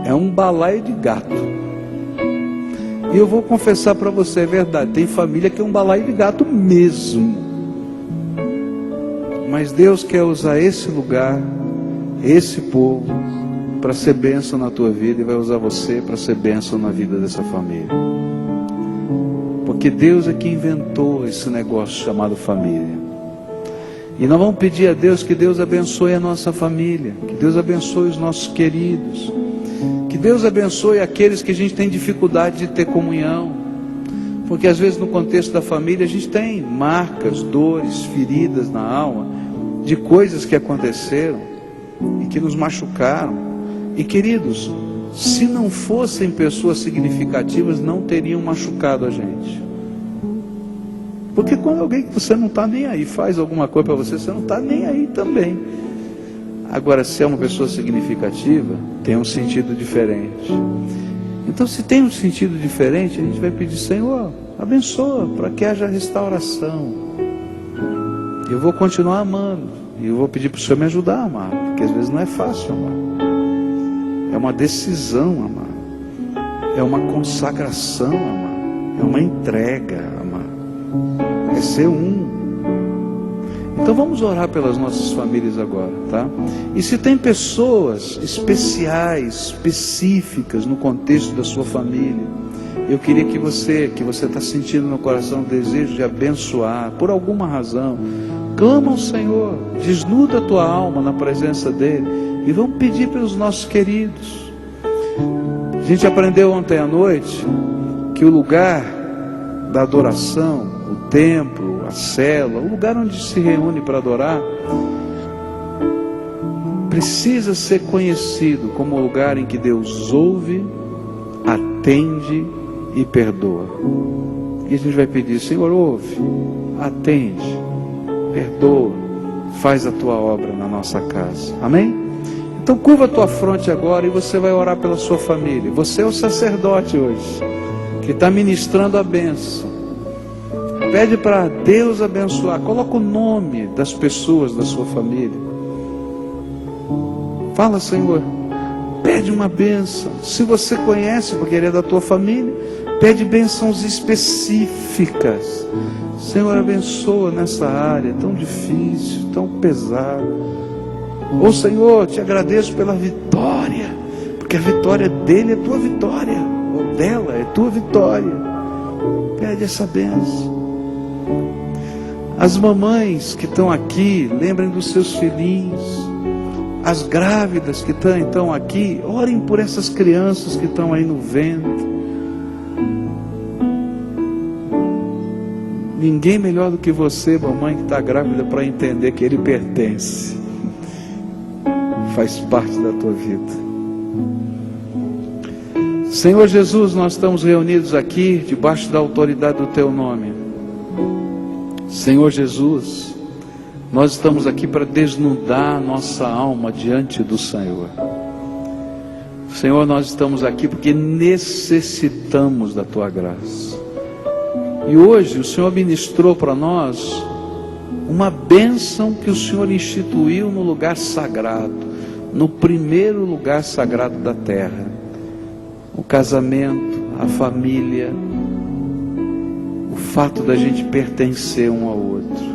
É um balaio de gato. E eu vou confessar para você, é verdade, tem família que é um balaio de gato mesmo. Mas Deus quer usar esse lugar, esse povo, para ser bênção na tua vida, e vai usar você para ser bênção na vida dessa família. Porque Deus é que inventou esse negócio chamado família. E nós vamos pedir a Deus que Deus abençoe a nossa família, que Deus abençoe os nossos queridos, que Deus abençoe aqueles que a gente tem dificuldade de ter comunhão. Porque às vezes no contexto da família a gente tem marcas, dores, feridas na alma, de coisas que aconteceram e que nos machucaram. E queridos, se não fossem pessoas significativas, não teriam machucado a gente. Porque quando alguém que você não está nem aí faz alguma coisa para você, você não está nem aí também. Agora, se é uma pessoa significativa, tem um sentido diferente. Então, se tem um sentido diferente, a gente vai pedir, Senhor, abençoa, para que haja restauração. Eu vou continuar amando, e eu vou pedir para o Senhor me ajudar a amar, porque às vezes não é fácil amar. É uma decisão amar, é uma consagração amar, é uma entrega amar, é ser um. Então vamos orar pelas nossas famílias agora, tá? E se tem pessoas especiais, específicas no contexto da sua família, eu queria que você está sentindo no coração o desejo de abençoar, por alguma razão, clama ao Senhor, desnuda a tua alma na presença dEle, e vamos pedir pelos nossos queridos. A gente aprendeu ontem à noite que o lugar da adoração, o templo, a cela, o lugar onde se reúne para adorar, precisa ser conhecido como o lugar em que Deus ouve, atende e perdoa. E a gente vai pedir, Senhor, ouve, atende, perdoa, faz a tua obra na nossa casa. Amém? Então curva a tua fronte agora e você vai orar pela sua família. Você é o sacerdote hoje, que está ministrando a bênção. Pede para Deus abençoar. Coloca o nome das pessoas da sua família. Fala, Senhor, pede uma bênção. Se você conhece, porque ele é da tua família, pede bênçãos específicas. Senhor, abençoa nessa área tão difícil, tão pesada. Ô Senhor, te agradeço pela vitória, porque a vitória dele é tua vitória, ou dela é tua vitória. Pede essa bênção. As mamães que estão aqui, lembrem dos seus filhinhos. As grávidas que estão aqui, orem por essas crianças que estão aí no ventre. Ninguém melhor do que você, mamãe que está grávida, para entender que ele pertence. Faz parte da tua vida. Senhor Jesus, nós estamos reunidos aqui debaixo da autoridade do teu nome. Senhor Jesus, nós estamos aqui para desnudar nossa alma diante do Senhor. Senhor, nós estamos aqui porque necessitamos da tua graça. E hoje o Senhor ministrou para nós uma bênção que o Senhor instituiu no lugar sagrado, no primeiro lugar sagrado da terra. O casamento, a família, o fato da gente pertencer um ao outro.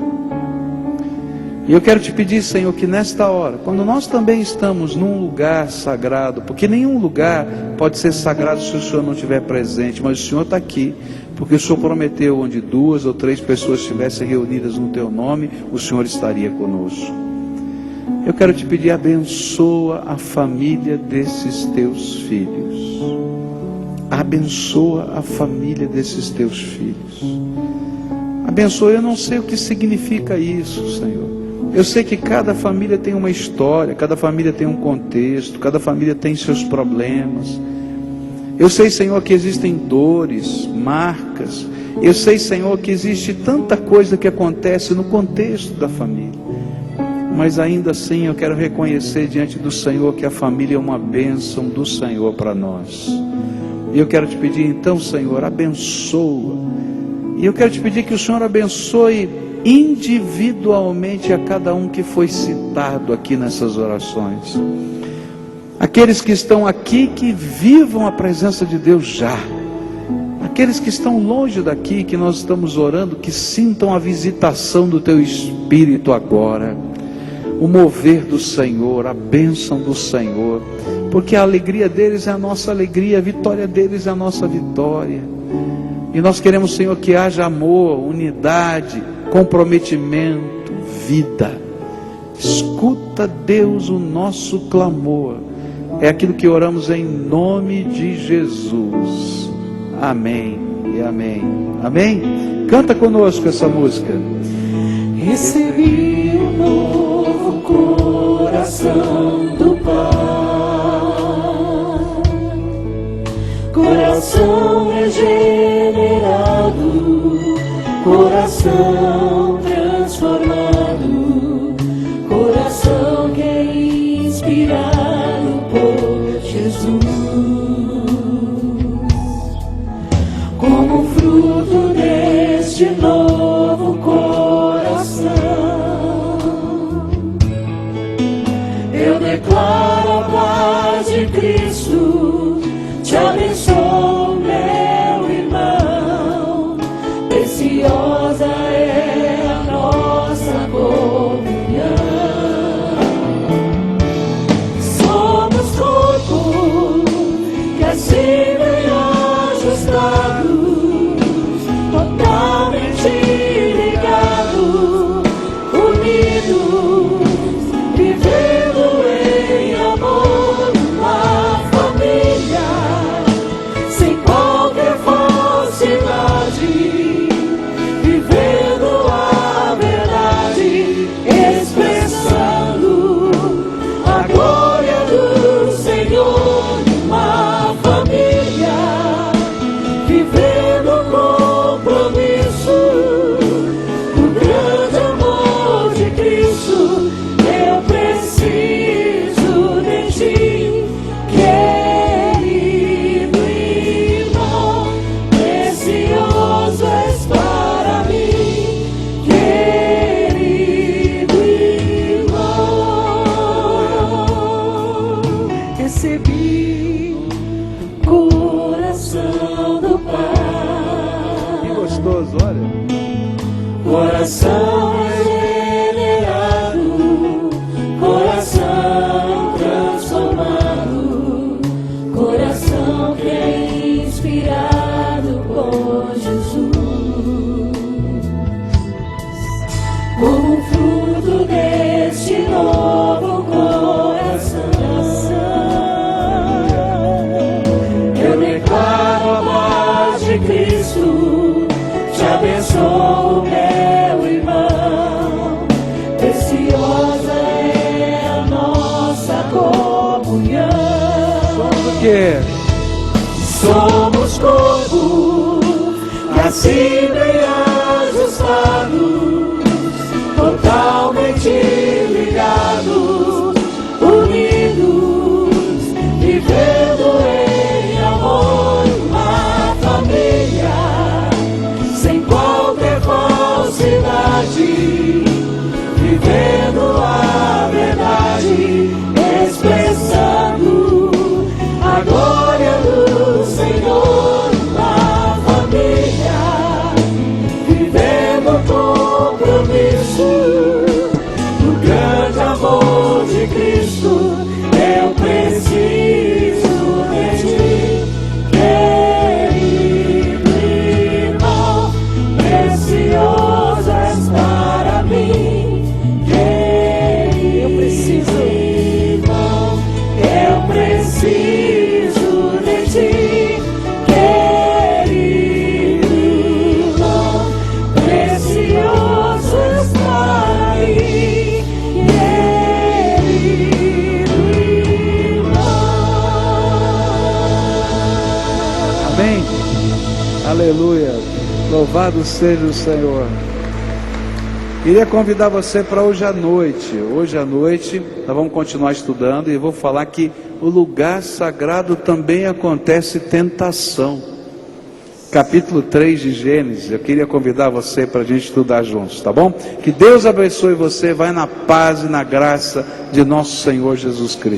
E eu quero te pedir, Senhor, que nesta hora, quando nós também estamos num lugar sagrado, porque nenhum lugar pode ser sagrado se o Senhor não estiver presente, mas o Senhor está aqui, porque o Senhor prometeu, onde 2 ou 3 pessoas estivessem reunidas no teu nome, o Senhor estaria conosco. Eu quero te pedir, abençoa a família desses teus filhos. Abençoa a família desses teus filhos. Abençoa, eu não sei o que significa isso, Senhor. Eu sei que cada família tem uma história, cada família tem um contexto, cada família tem seus problemas. Eu sei, Senhor, que existem dores, marcas. Eu sei, Senhor, que existe tanta coisa que acontece no contexto da família. Mas ainda assim eu quero reconhecer diante do Senhor que a família é uma bênção do Senhor para nós. E eu quero te pedir então, Senhor, abençoa. E eu quero te pedir que o Senhor abençoe individualmente a cada um que foi citado aqui nessas orações. Aqueles que estão aqui, que vivam a presença de Deus já. Aqueles que estão longe daqui, que nós estamos orando, que sintam a visitação do Teu Espírito agora. O mover do Senhor, a bênção do Senhor. Porque a alegria deles é a nossa alegria, a vitória deles é a nossa vitória. E nós queremos, Senhor, que haja amor, unidade, comprometimento, vida. Escuta, Deus, o nosso clamor. É aquilo que oramos em nome de Jesus. Amém e amém. Amém? Canta conosco essa música. Recebi um novo coração do Pai, coração regenerado, coração transformado, coração que é inspirado por Jesus. Como fruto deste novo coração, eu declaro a paz de Cristo, te abençoo, meu irmão. Preciosa é a nossa comunhão. Somos corpo que assim bem ajustados, totalmente ligados, unidos, vivendo em amor, uma família, sem qualquer falsidade, vivendo a verdade, expressando a glória do Senhor, uma família, vivendo o compromisso do grande amor de Cristo. Eu preciso de ti, querido irmão, precioso és para mim, querido irmão. Recebi coração do Pai, Que gostoso, olha. coração regenerado, coração transformado, coração que é inspirado por Jesus. Como fruto deste novo coração, eu declaro a paz de Cristo, te abençoo, meu irmão. Preciosa é a nossa comunhão. Somos o quê? Somos corpo, assim bem ajustados, Amém? Aleluia. Louvado seja o Senhor. Queria convidar você para hoje à noite. Hoje à noite nós vamos continuar estudando e eu vou falar que o lugar sagrado também acontece tentação. Capítulo 3 de Gênesis. Eu queria convidar você para a gente estudar juntos, tá bom? Que Deus abençoe você. Vai na paz e na graça de nosso Senhor Jesus Cristo.